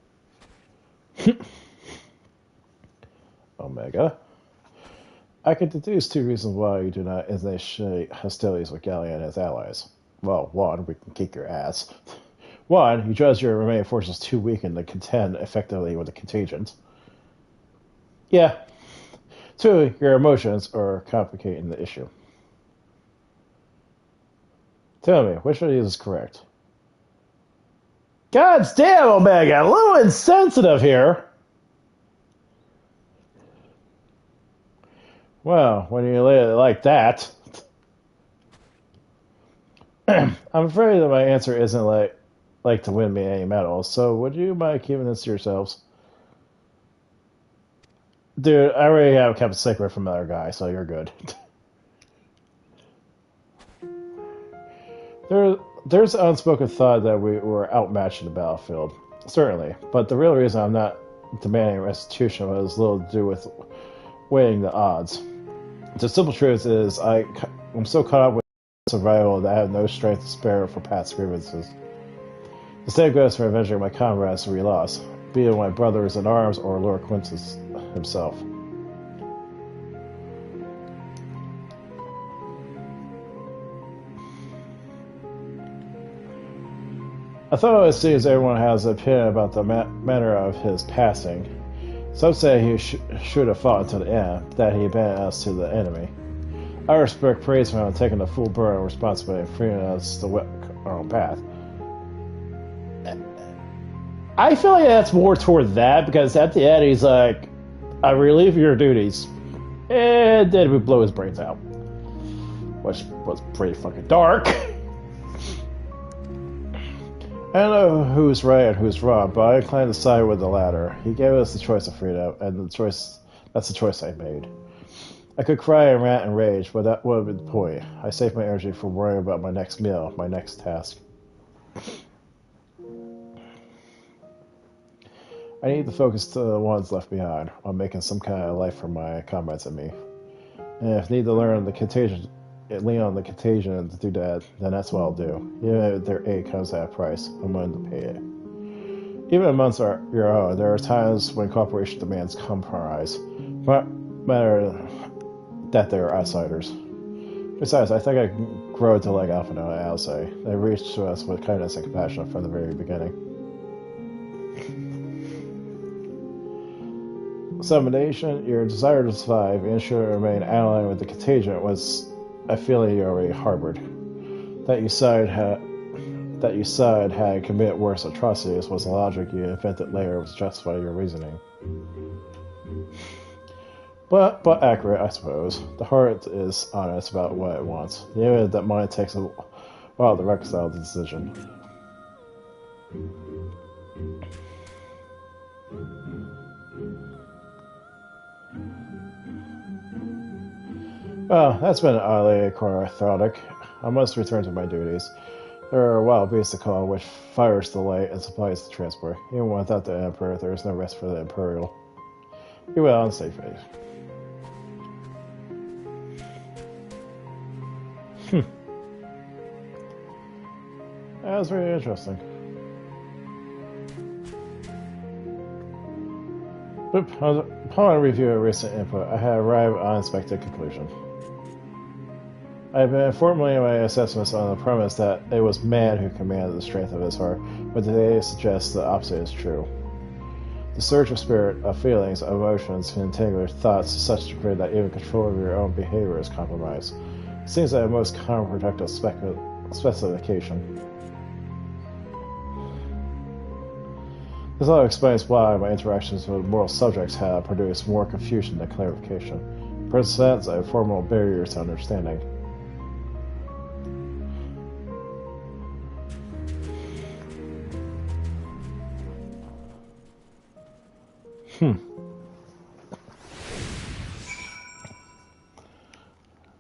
Omega. I can deduce two reasons why you do not initiate hostilities with Galleon and his allies. Well, one, we can kick your ass. One, you judge your remaining forces too weakened to contend effectively with the contingent. Yeah. Two, your emotions are complicating the issue. Tell me, which of these is correct? God damn, Omega, a little insensitive here. Well, when you lay it like that... I'm afraid that my answer isn't like to win me any medals, so would you mind keeping this to yourselves? Dude, I already have kept a secret from another guy, so you're good. There's an unspoken thought that we were outmatched in the battlefield. Certainly, but the real reason I'm not demanding restitution has little to do with weighing the odds. The simple truth is I'm so caught up with survival that I have no strength to spare for past grievances. The same goes for avenging my comrades we lost, be it my brothers in arms or Lord Quintus himself. I thought it seems everyone has an opinion about the manner of his passing. Some say he should have fought until the end, that he abandoned us to the enemy. I respect praise for him taking the full burden of responsibility and freeing us to walk our own path. I feel like that's more toward that, because at the end he's like, I relieve your duties. And then we blow his brains out. Which was pretty fucking dark. I don't know who's right and who's wrong, but I incline to side with the latter. He gave us the choice of freedom, and that's the choice I made. I could cry and rant and rage, but that would have been the point. I saved my energy for worrying about my next meal, my next task. I need to focus to the ones left behind, on making some kind of life for my comrades and me. And if I need to learn lean on the contagion to do that, then that's what I'll do. Even if their aid comes at a price, I'm willing to pay it. Even amongst your own, there are times when cooperation demands compromise. But matter that they're outsiders. Besides, I think I grow to like Alpha now, I'll say. They reached to us with kindness and compassion from the very beginning. Sublimation, your desire to survive and ensure to remain allied with the contagion was a feeling you already harbored. That you said had committed worse atrocities was a logic you invented later to justify your reasoning. But accurate, I suppose. The heart is honest about what it wants. Even that mind takes a while to reconcile the decision. Well, that's been oddly cathartic. I must return to my duties. There are wild beasts to call which fires the light and supplies the transport. Even without the Emperor, there is no rest for the Imperial. Be well and stay safe. That was very interesting. Upon a review of recent input, I had arrived at an unexpected conclusion. I have been formulating my assessments on the premise that it was man who commanded the strength of his heart, but today suggests the opposite is true. The surge of spirit, of feelings, of emotions can entangle your thoughts to such a degree that even control of your own behavior is compromised. It seems that a most counterproductive specification. This all explains why my interactions with moral subjects have produced more confusion than clarification. It presents a formal barrier to understanding.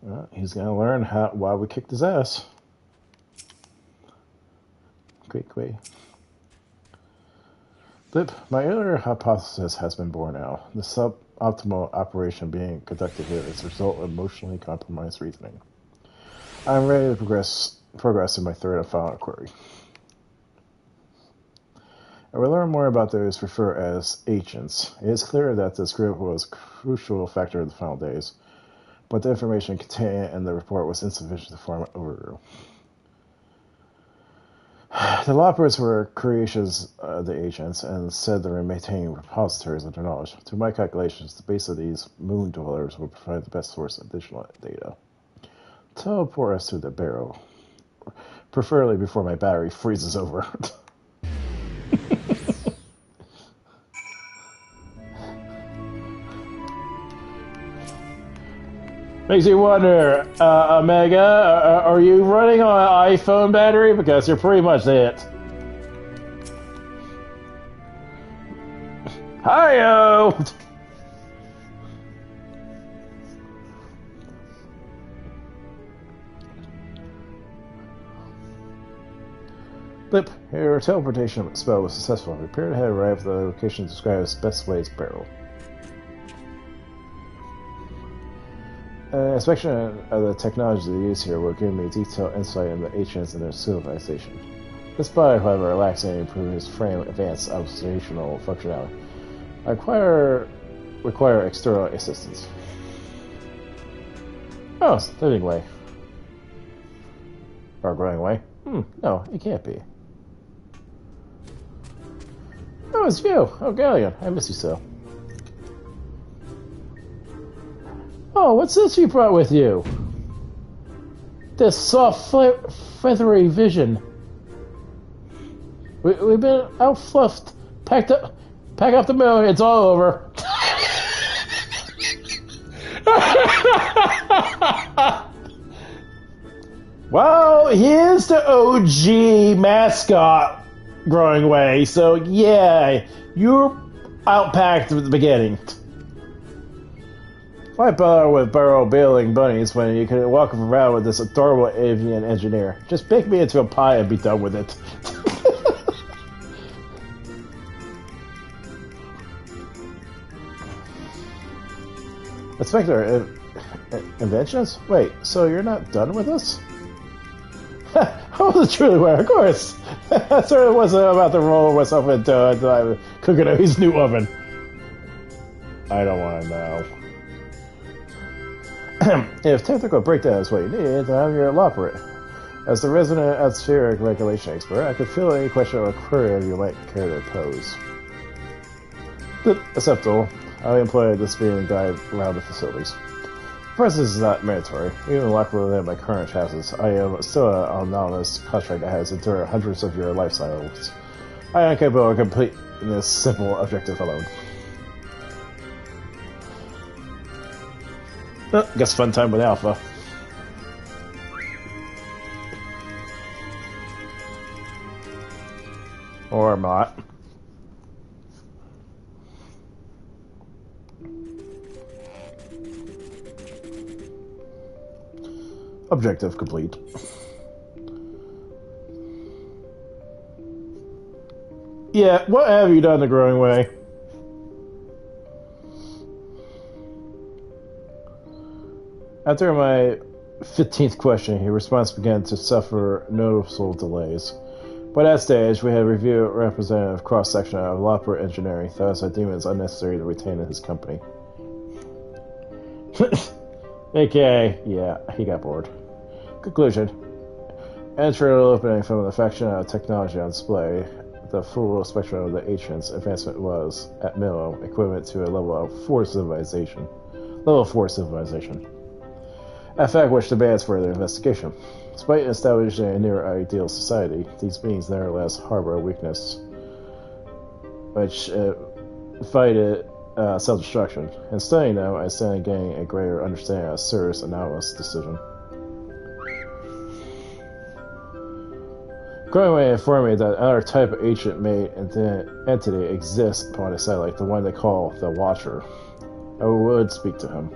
Well, he's gonna learn why we kicked his ass. Great. Blip, my earlier hypothesis has been borne out. The suboptimal operation being conducted here is the result of emotionally compromised reasoning. I am ready to progress in my third and final inquiry. I will learn more about those referred as agents. It is clear that this group was a crucial factor in the final days, but the information contained in the report was insufficient to form an overview. The Loppers were creations of the agents and said they were maintaining repositories of their knowledge. To my calculations, the base of these moon dwellers will provide the best source of additional data. Teleport us to the barrel, preferably before my battery freezes over. Makes you wonder, Omega, are you running on an iPhone battery? Because you're pretty much it. Hi-yo! Blip, your teleportation spell was successful. You appear to have arrived at the location described as Bestway's Barrel. An inspection of the technology they use here will give me detailed insight into the ancients and their civilization. This body, however, lacks any improved frame advanced observational functionality. I require external assistance. Oh, it's living way. Or growing way? No, it can't be. Oh, it's you! Oh, Galleon, I miss you so. Oh, what's this you brought with you? This soft, feathery vision. We've been outfluffed. Pack up the mill. It's all over. Well, here's the OG mascot growing way. So yeah, you're outpacked at the beginning. Why bother with burrow building bunnies when you can walk around with this adorable avian engineer? Just bake me into a pie and be done with it. Inspector, inventions? Wait, so you're not done with us? I wasn't truly aware, of course. I sort of wasn't about to roll myself into cooking out his new oven. I don't want to know. If technical breakdown is what you need, then I'm your elaborate. As the resident atmospheric regulation expert, I could fill any question or query you might care to pose. Acceptable. I employ this being and guide around the facilities. Presence is not mandatory. Even locked within my current chassis, I am still an anonymous contract that has endured hundreds of your life cycles. I am capable of completing this simple objective alone. Guess fun time with Alpha. Or not. Objective complete. Yeah, what have you done the growing way? After my 15th question, his response began to suffer noticeable delays. By that stage, we had reviewed a representative cross-section of Lopper Engineering, thus I deemed it unnecessary to retain in his company. AKA, yeah, he got bored. Conclusion. Entering an opening from the faction of technology on display, the full spectrum of the ancients' advancement was, at minimum, equivalent to a level 4 civilization. A fact which demands further investigation. Despite establishing a near-ideal society, these beings nevertheless harbor a weakness which invited self-destruction. In studying them, I stand to gain a greater understanding of Sir's anomalous decision. Growing informed me that another type of ancient-made entity exists upon a satellite, the one they call the Watcher. I would speak to him.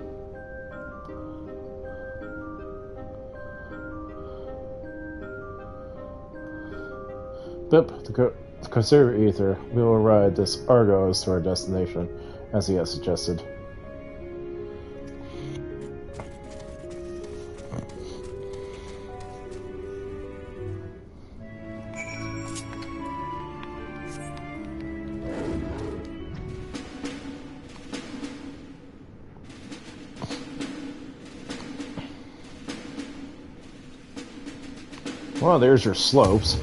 Bip, to conserve ether, we will ride this Argos to our destination, as he has suggested. Well, there's your slopes.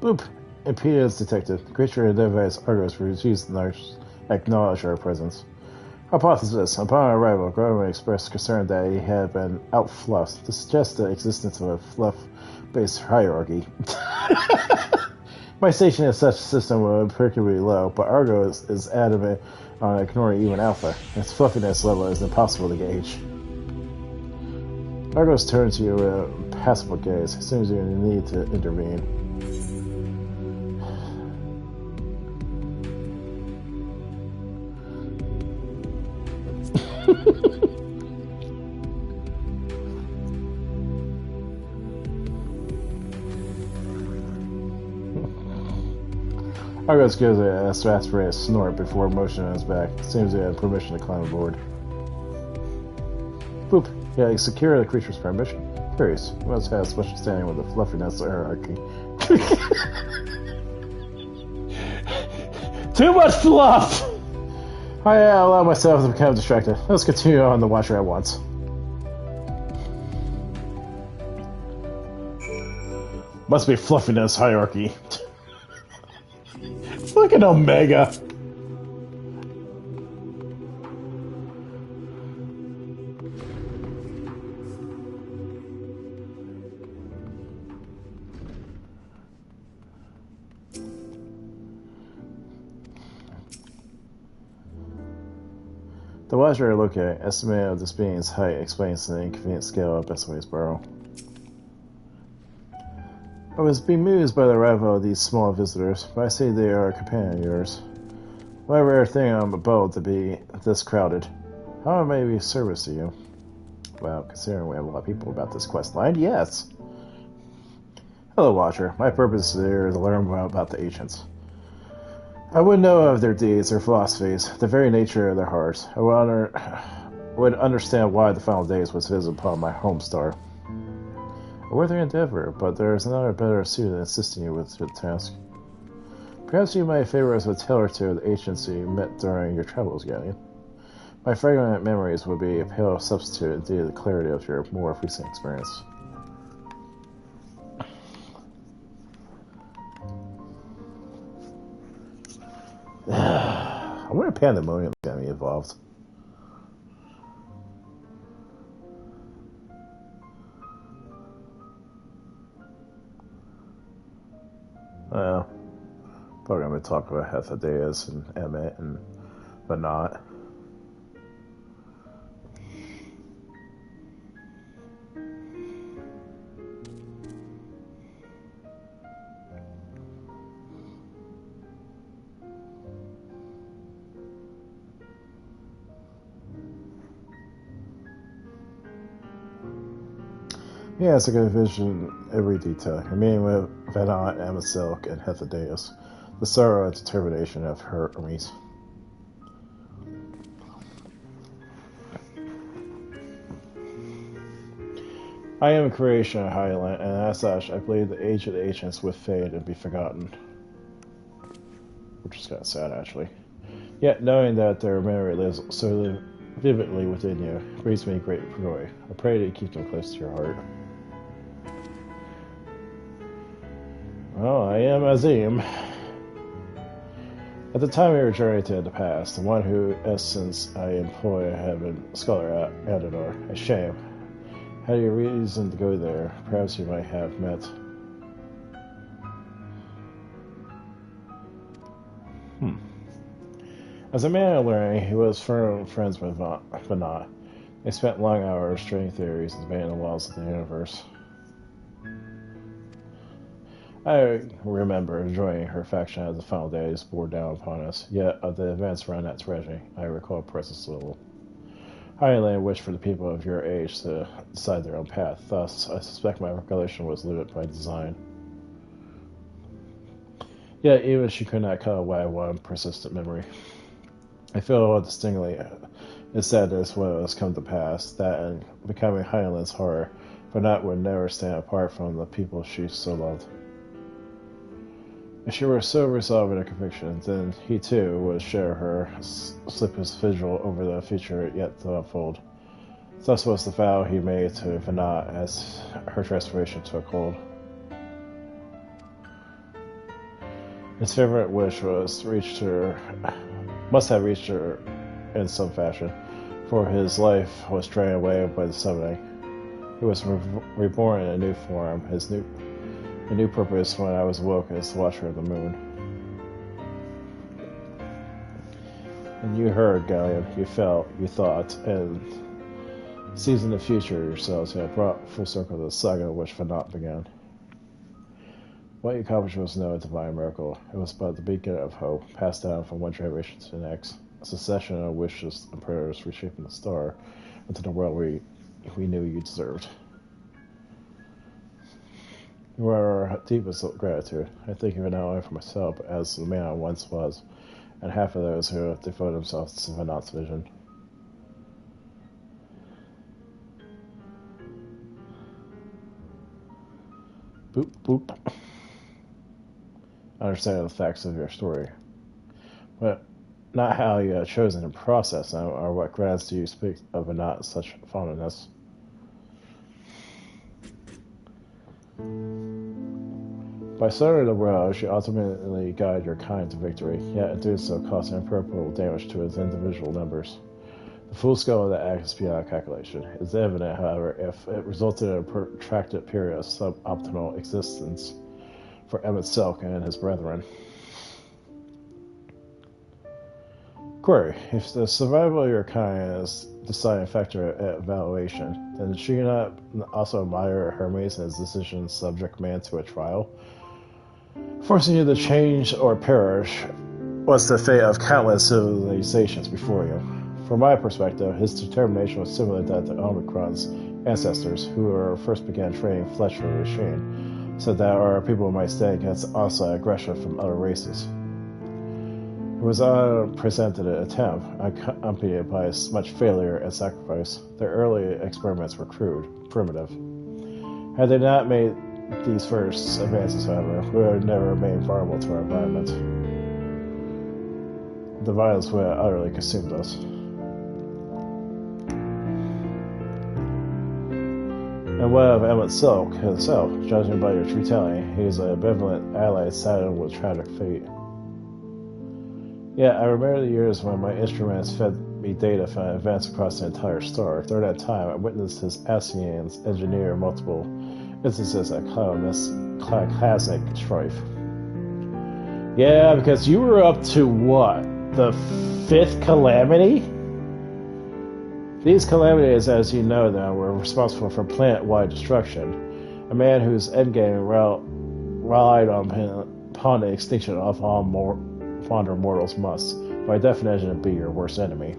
Boop! Impedance detected. The creature identified as Argos refused to acknowledge our presence. Hypothesis. Upon arrival, Grover expressed concern that he had been outfluffed to suggest the existence of a fluff-based hierarchy. My station in such a system would appear to be low, but Argos is adamant on ignoring even Alpha. Its fluffiness level is impossible to gauge. Argos turns to you with a passable gaze. It seems you need to intervene. Argos gives a aspirated snort before motioning his back. Seems he had permission to climb aboard. Boop. Yeah, secure the creature's permission. Curious. He must have special standing with the fluffiness hierarchy. Too much fluff! I allow myself to become distracted. Let's continue on the Watcher at once. Must be fluffiness hierarchy. Look at Omega. The Watcher looking at estimate of this being's height explains the inconvenient scale of Bestway's burrow. I was bemused by the arrival of these small visitors, but I see they are a companion of yours. What a rare thing on a boat to be this crowded. How may I be of service to you? Well, considering we have a lot of people about this quest line, yes. Hello, Watcher. My purpose here is to learn more about the ancients. I would know of their deeds, their philosophies, the very nature of their hearts. I would understand why the final days was visited upon my home star. A worthy endeavor, but there is another better suited in assisting you with the task. Perhaps you might favor us with a tale or two of the ancients you met during your travels, Galleon. My fragmented memories would be a pale substitute due to the clarity of your more recent experience. I wonder if pandemonium is going to be involved. Well, probably going to talk about Hethedaeus and Emmett and Venat. Yeah, it's a good vision every detail. Your meeting with Venat, Amasilk, and Hethedaeus. The sorrow and determination of Hermes. I am a creation of Highland, and as such, I believe the age of the ancients would fade and be forgotten. Which is kind of sad, actually. Yet, knowing that their memory lives so vividly within you brings me great joy. I pray that you keep them close to your heart. Well, I am Azim. At the time of your journey to the past, the one whose essence I employ had been Scholar Adonor. A shame. Had you reason to go there, perhaps you might have met. As a man of learning, he was firm friends with Venat. They spent long hours string theories and debating the laws of the universe. I remember enjoying her affection as the final days bore down upon us, yet of the events around that tragedy, I recall precious little. Highland wished for the people of your age to decide their own path, thus I suspect my recollection was limited by design. Yet even she could not cut away one persistent memory. I feel distinctly the sadness when it has come to pass, that in becoming Highland's horror, Venat would never stand apart from the people she so loved. If she were so resolved in her conviction, then he too would share her sleepless vigil over the future yet to unfold. Thus was the vow he made to Venat as her transformation took hold. His favorite wish must have reached her in some fashion, for his life was drained away by the summoning. He was reborn in a new form. A new purpose when I was awoke as the watcher of the moon. And you heard, Galleon, you felt, you thought, and seizing the future yourselves, you have brought full circle the saga which Venat began. What you accomplished was no divine miracle. It was but the beacon of hope, passed down from one generation to the next, a succession of wishes and prayers reshaping the star into the world we knew you deserved. You are our deepest gratitude. I think of it not only for myself, but as the man I once was, and half of those who have devoted themselves to Venat's vision. Boop, boop. I understand the facts of your story, but not how you have chosen to process them, or what grounds do you speak of Venat such fondness. By serving the world, she ultimately guided your kind to victory, yet in doing so caused irreparable damage to its individual members. The full scale of the act is beyond calculation. It is evident, however, if it resulted in a protracted period of suboptimal existence for Emmett Selk and his brethren. Query: if the survival of your kind is the deciding factor at evaluation, then should you not also admire Hermes and his decision to subject man to a trial? Forcing you to change or perish was the fate of countless civilizations before you. From my perspective, his determination was similar to that of Omicron's ancestors, who first began trading flesh for the machine, so that our people might stand against outside aggression from other races. It was an unprecedented attempt, accompanied by as much failure and sacrifice. Their early experiments were crude, primitive. Had they not made these first advances, however, we would have never remained vulnerable to our environment. The violence would have utterly consumed us. And what of Emmett Silk himself? Judging by your true telling, he is an ambivalent ally saddled with tragic fate. Yeah, I remember the years when my instruments fed me data from events across the entire star. During that time, I witnessed his Asians engineer multiple instances of classic strife. Yeah, because you were up to what? The 5th calamity? These calamities, as you know now, were responsible for planet-wide destruction. A man whose endgame relied upon the extinction of all fonder mortals must, by definition, be your worst enemy.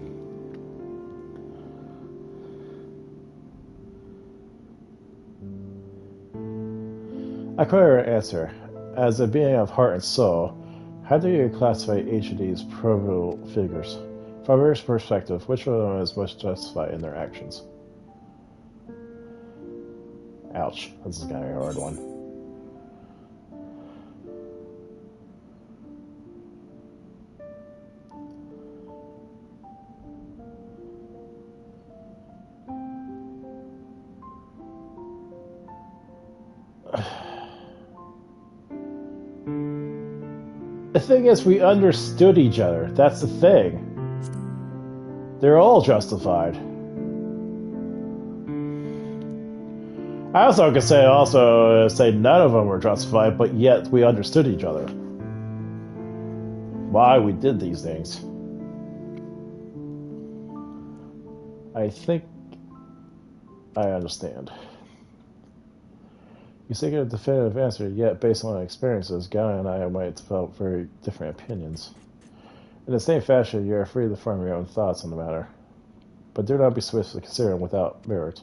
A clearer answer. As a being of heart and soul, how do you classify each of these pivotal figures? From your perspective, which of them is most justified in their actions? Ouch, this is gonna be a hard one. The thing is, we understood each other. That's the thing. They're all justified. I also could say none of them were justified, but yet we understood each other. Why we did these things. I think I understand. You seek a definitive answer, yet based on experiences, Guy and I might develop very different opinions. In the same fashion, you are free to form your own thoughts on the matter, but do not be swift to consider them without merit.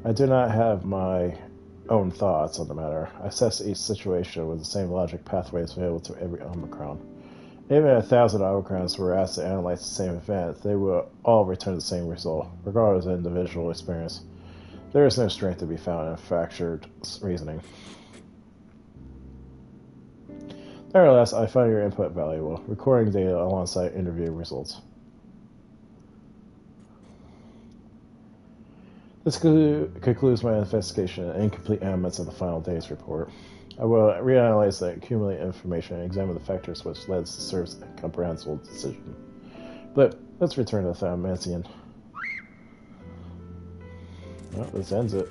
I do not have my own thoughts on the matter. I assess each situation with the same logic pathways available to every Omicron. Even if 1,000 Omicrons were asked to analyze the same event, they will all return the same result, regardless of individual experience. There is no strength to be found in fractured reasoning. Nevertheless, I find your input valuable, recording data alongside interview results. This concludes my investigation and incomplete elements of the final day's report. I will reanalyze the accumulated information and examine the factors which led to Sir's incomprehensible decision. But let's return to the Thaumazian. Well, this ends it.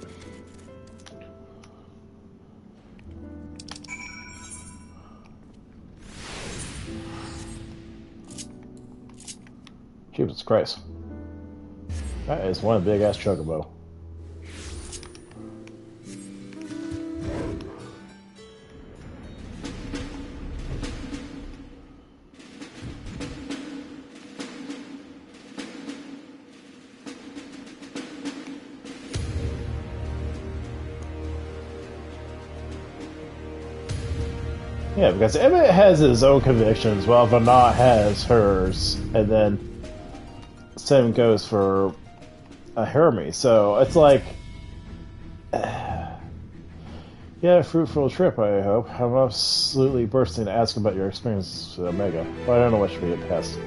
Jesus Christ. That is one big ass chocobo. Yeah, because Emmett has his own convictions while Vanat has hers, and then same goes for Hermie. So it's like, yeah, a fruitful trip, I hope. I'm absolutely bursting to ask about your experience with Omega, but I don't know what should be past.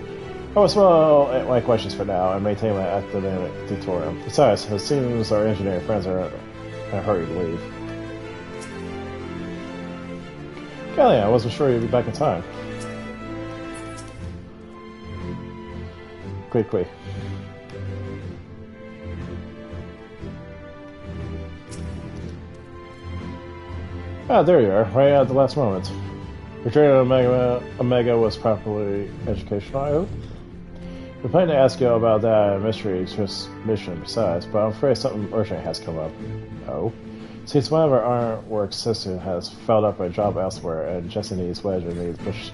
I will swallow my questions for now and maintain my academic tutorial. Besides, it seems our engineering friends are in a hurry to leave. Kelly, I wasn't sure you'd be back in time. Quickly. Ah, there you are, right at the last moment. Your training on Omega was properly educational, I hope. We're planning to ask you about that mystery mission besides, but I'm afraid something urgent has come up. Oh? Since one of our artwork system has fouled up a job elsewhere, and Jesse needs Ledger needs push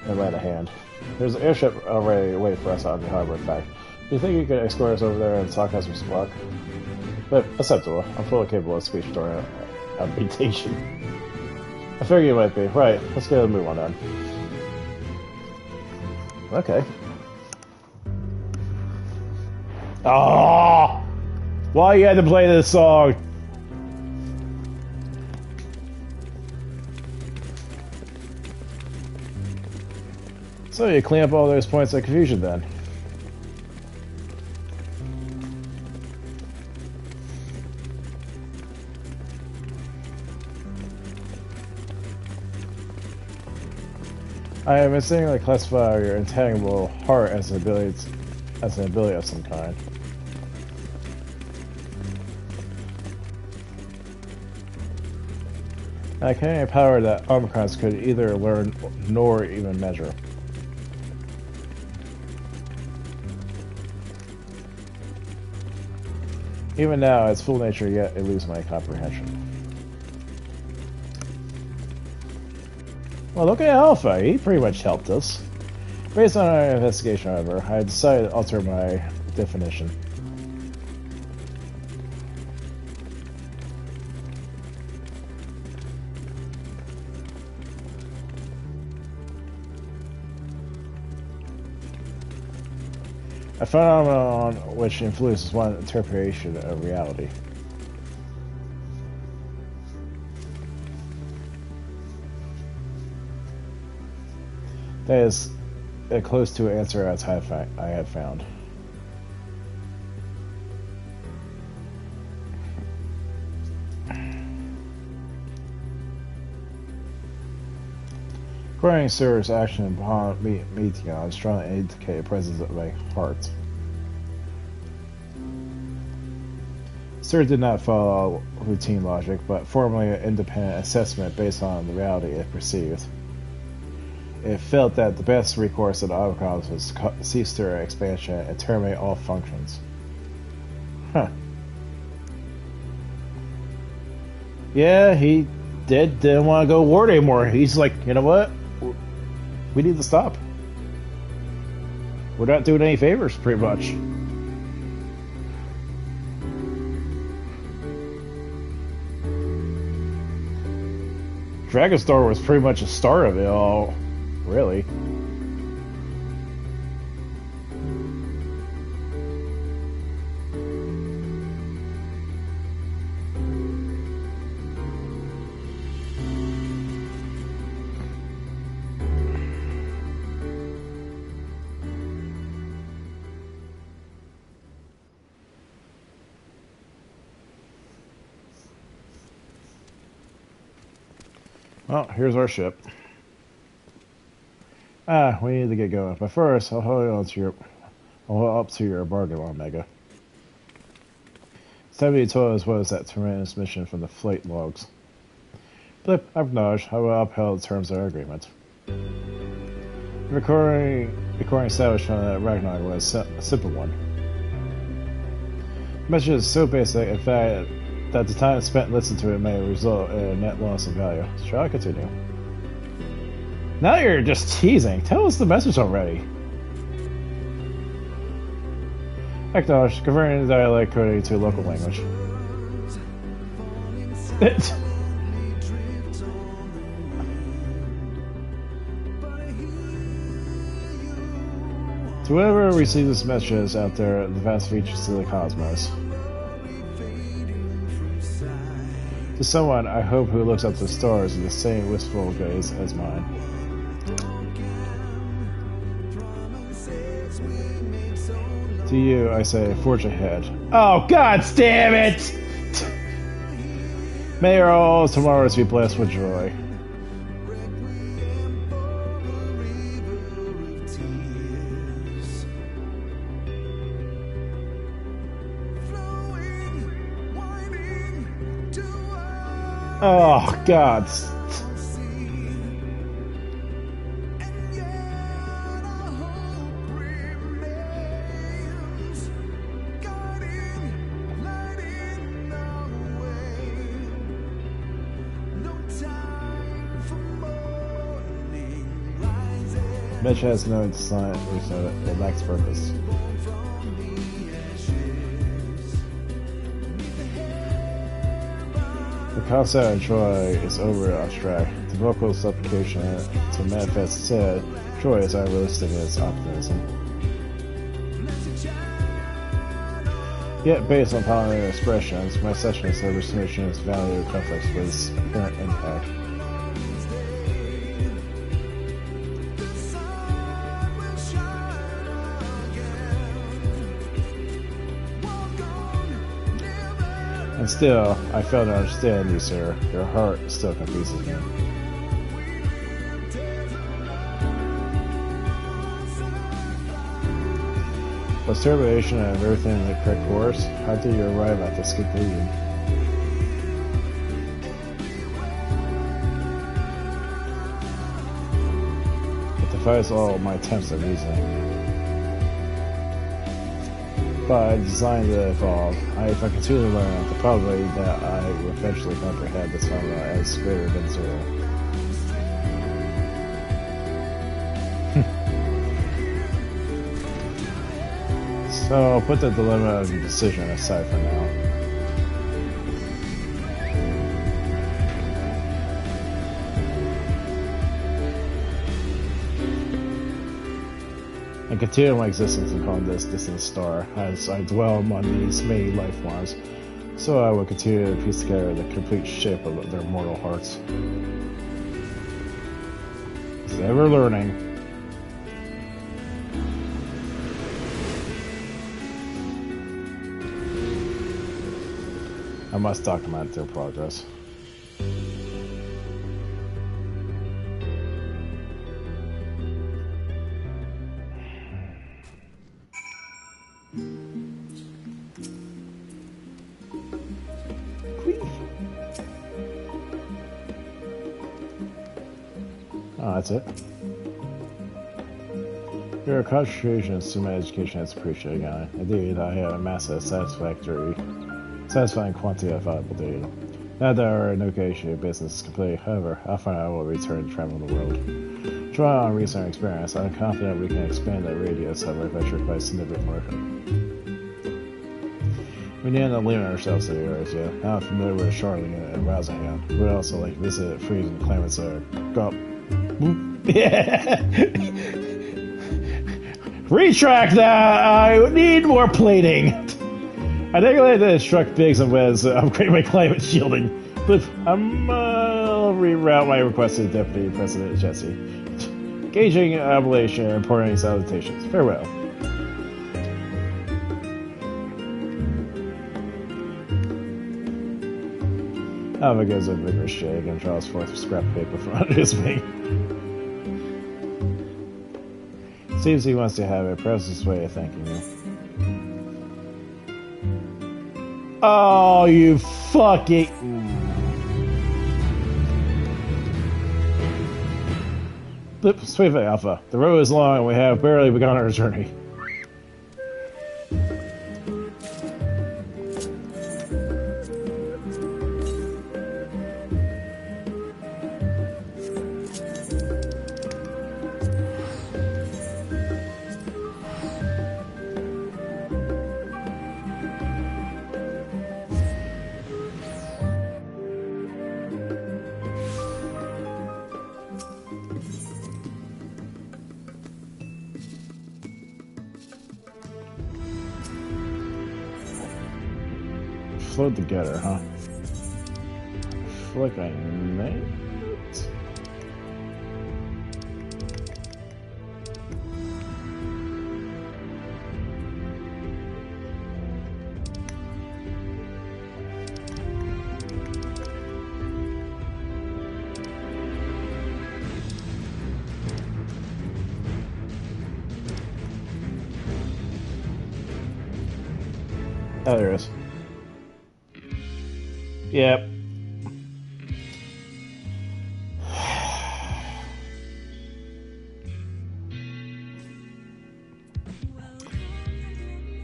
and lend a hand. There's an airship already waiting for us on the harbor, in fact. Do you think you could escort us over there and talk us with some luck? but acceptable. I'm fully capable of speech during a meditation. I figure you might be. Right, let's get a move on then. Okay. Oh! Why you had to play this song? So you clean up all those points of confusion then. I am mistakenly classify your intangible heart as an ability of some kind. I carry a power that Omicrons could either learn nor even measure. Even now, its full nature yet eludes my comprehension. Well, look at Alpha. He pretty much helped us. Based on our investigation, however, I decided to alter my definition. A phenomenon which influences one interpretation of reality. That is close to an answer as I had found. According to Sir's action upon Meteon strongly indicate the presence of a heart. Sir did not follow routine logic, but formally an independent assessment based on the reality it perceived. It felt that the best recourse of the Omicrons was to cease their expansion and terminate all functions. Huh. Yeah, he didn't want to go to war anymore. He's like, you know what? We need to stop. We're not doing any favors, pretty much. Dragonstar was pretty much the start of it all, really. Well, here's our ship. We need to get going. But first, I'll hold up to your bargain, Omega. Somebody told us what was that tremendous mission from the flight logs. Blip, I've acknowledged. I will upheld the terms of our agreement. Recording established on that Ragnarok was a simple one. The message is so basic, in fact, that the time spent listening to it may result in a net loss of value. Shall I continue? Now you're just teasing. Tell us the message already. Acknowledged. Converting the dialect coding to local language. To whoever receives this message out there, the vast features of the cosmos. To someone, I hope, who looks up to the stars with the same wistful gaze as mine. To you, I say, forge ahead. Oh, God damn it! May all tomorrows be blessed with joy. Oh, God. Mitch has no design, it lacks purpose. The concept in Troy is over abstract. The vocal supplication to manifest said, Troy is unrealistic in its optimism. Yet, based on polymer expressions, my session is hallucination is value conflicts with its apparent impact. And still, I fail to understand you, sir. Your heart still confuses me. Was termination and everything in the correct course? How did you arrive at this conclusion? It defies all my attempts at reasoning. But I designed to evolve. If I continue to learn, the probability that I will eventually comprehend this phenomena is greater than zero. So, put the dilemma of your decision aside for now. And continue my existence upon this distant star, as I dwell among these many life forms, so I will continue to piece together the complete shape of their mortal hearts. It's ever learning. I must document their progress. Oh, that's it. Your contributions to my education is appreciated, guy. Indeed, I have amassed a satisfying quantity of valuable data. Now that our negotiation business is complete, however, Alpha and I will return to travel the world. Drawing on recent experience, I'm confident we can expand the radius of our venture quite significantly. We need to limit ourselves to the areas yet. Now I'm familiar with Charlie and Rousing. We'd also like to visit freezing climates go up. Retract that! I need more plating! I neglected to instruct Biggs and Wes to upgrade my climate shielding, but I'll reroute my request to Deputy President Jesse. Gauging ablation and reporting salutations. Farewell. Alva gives a vigorous shake and draws forth a scrap paper from under his wing. Seems he wants to have a precious way of thanking you. Oh, you fucking... Blip, sweet Alpha. The road is long and we have barely begun our journey. Float together, huh? I feel like I made it. Oh, there it is. Yep.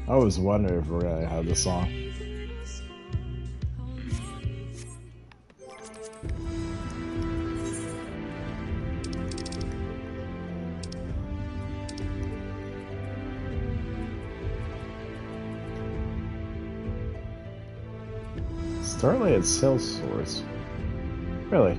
I was wondering if we're gonna have this song. Starlight sells swords. Really?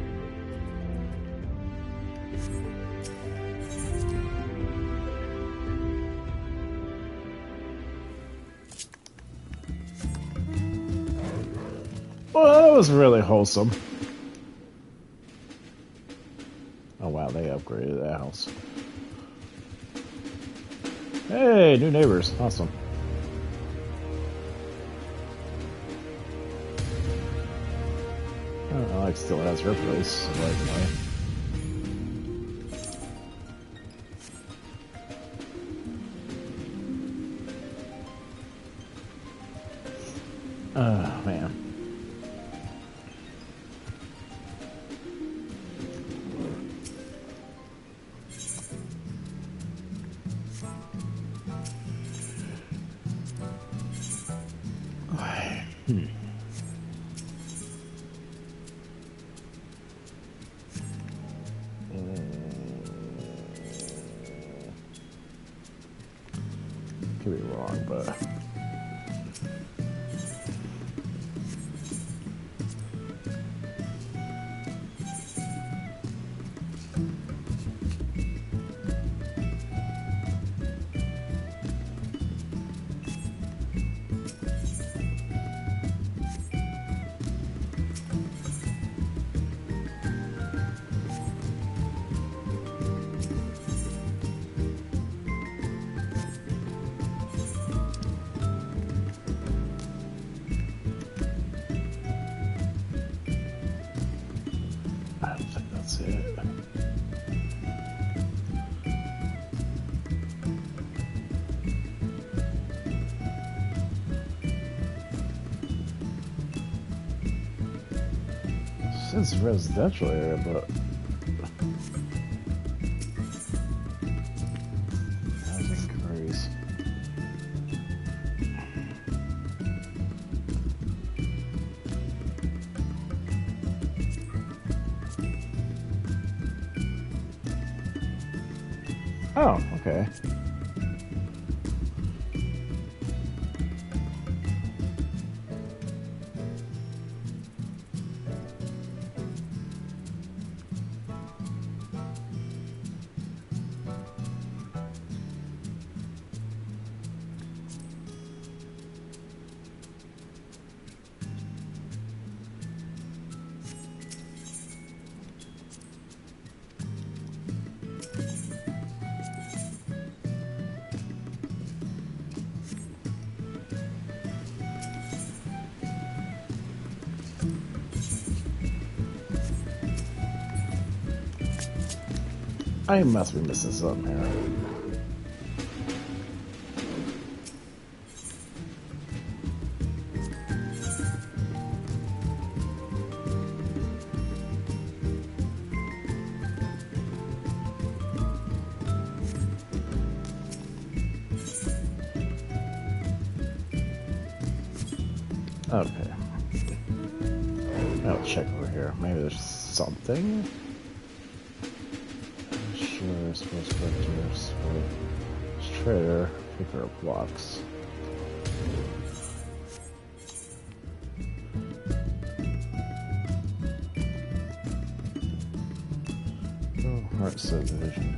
Well, that was really wholesome. Oh wow, they upgraded that house. Hey, new neighbors. Awesome. Alex still has her place, surprisingly. Oh, man. Could be wrong, but... I don't think that's it. It's a residential area, but... housing inquiries. Oh, okay. I must be missing something here. Okay. I'll check over here. Maybe there's something. Sure, suppose collectors, trader, picker of blocks. Oh, heart subdivision.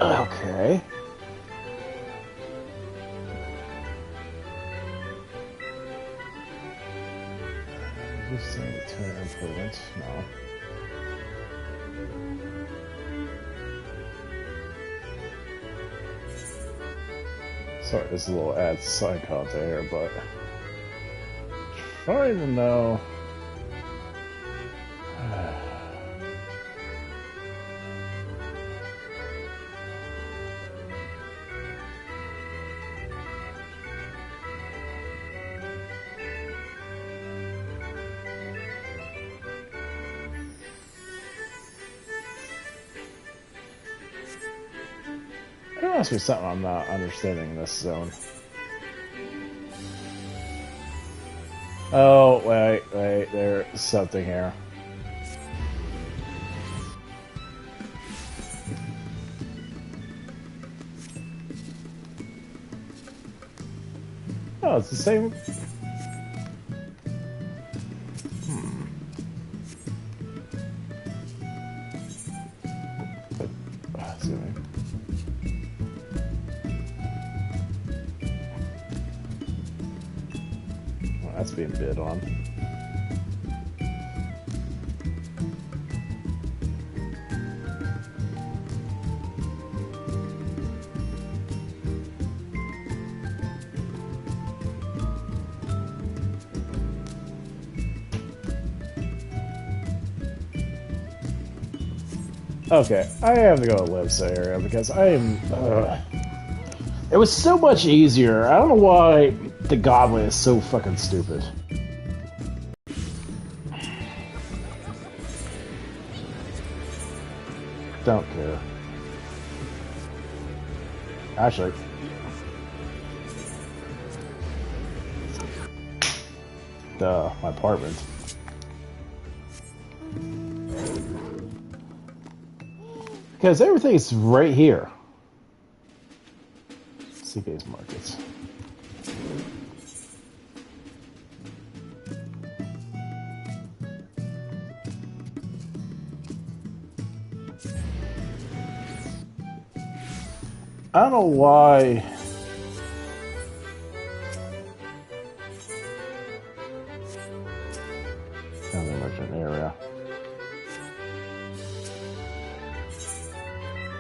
Okay. Just saying the turn improvements. No. Sorry, there's a little ad side comment there, but trying to know. There must be something I'm not understanding in this zone. Oh, wait, there's something here. Oh, it's the same. Zooming. Well, that's being bid on. Okay, I have to go to Liv's area because I am. It was so much easier. I don't know why the Goblin is so fucking stupid. Don't care. Actually. My apartment. Because everything's right here. CK's Markets. I don't know why. Kind of merchant area.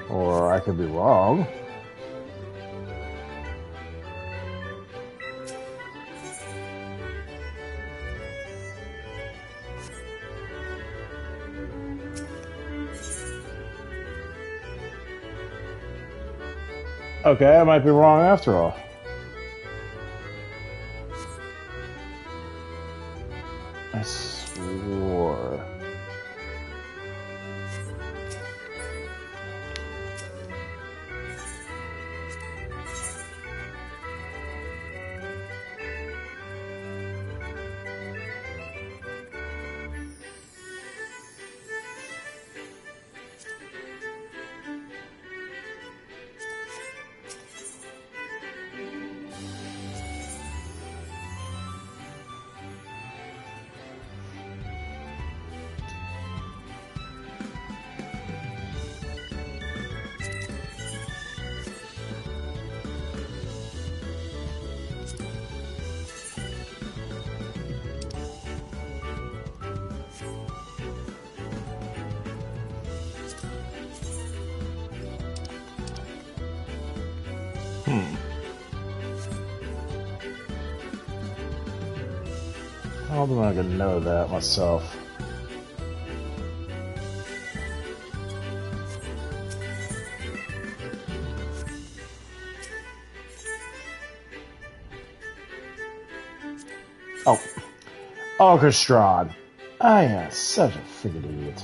Or I could be wrong. Okay, I might be wrong after all. I swore. How am I gonna know that myself? Oh, Orchestrad. I am such a freaking idiot.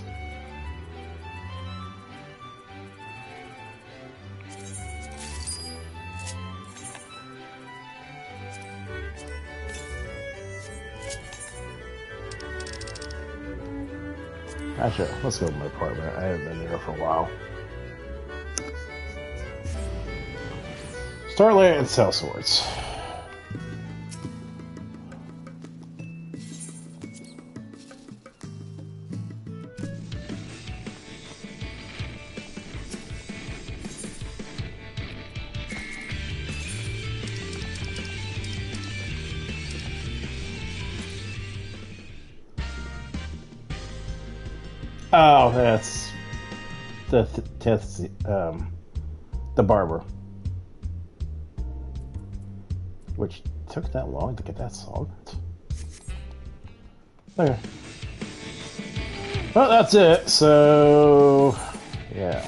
Actually, let's go to my apartment. I haven't been here for a while. Starlight and Cell Swords. Oh, that's the barber, which took that long to get that solved. Okay, well, that's it. So, yeah.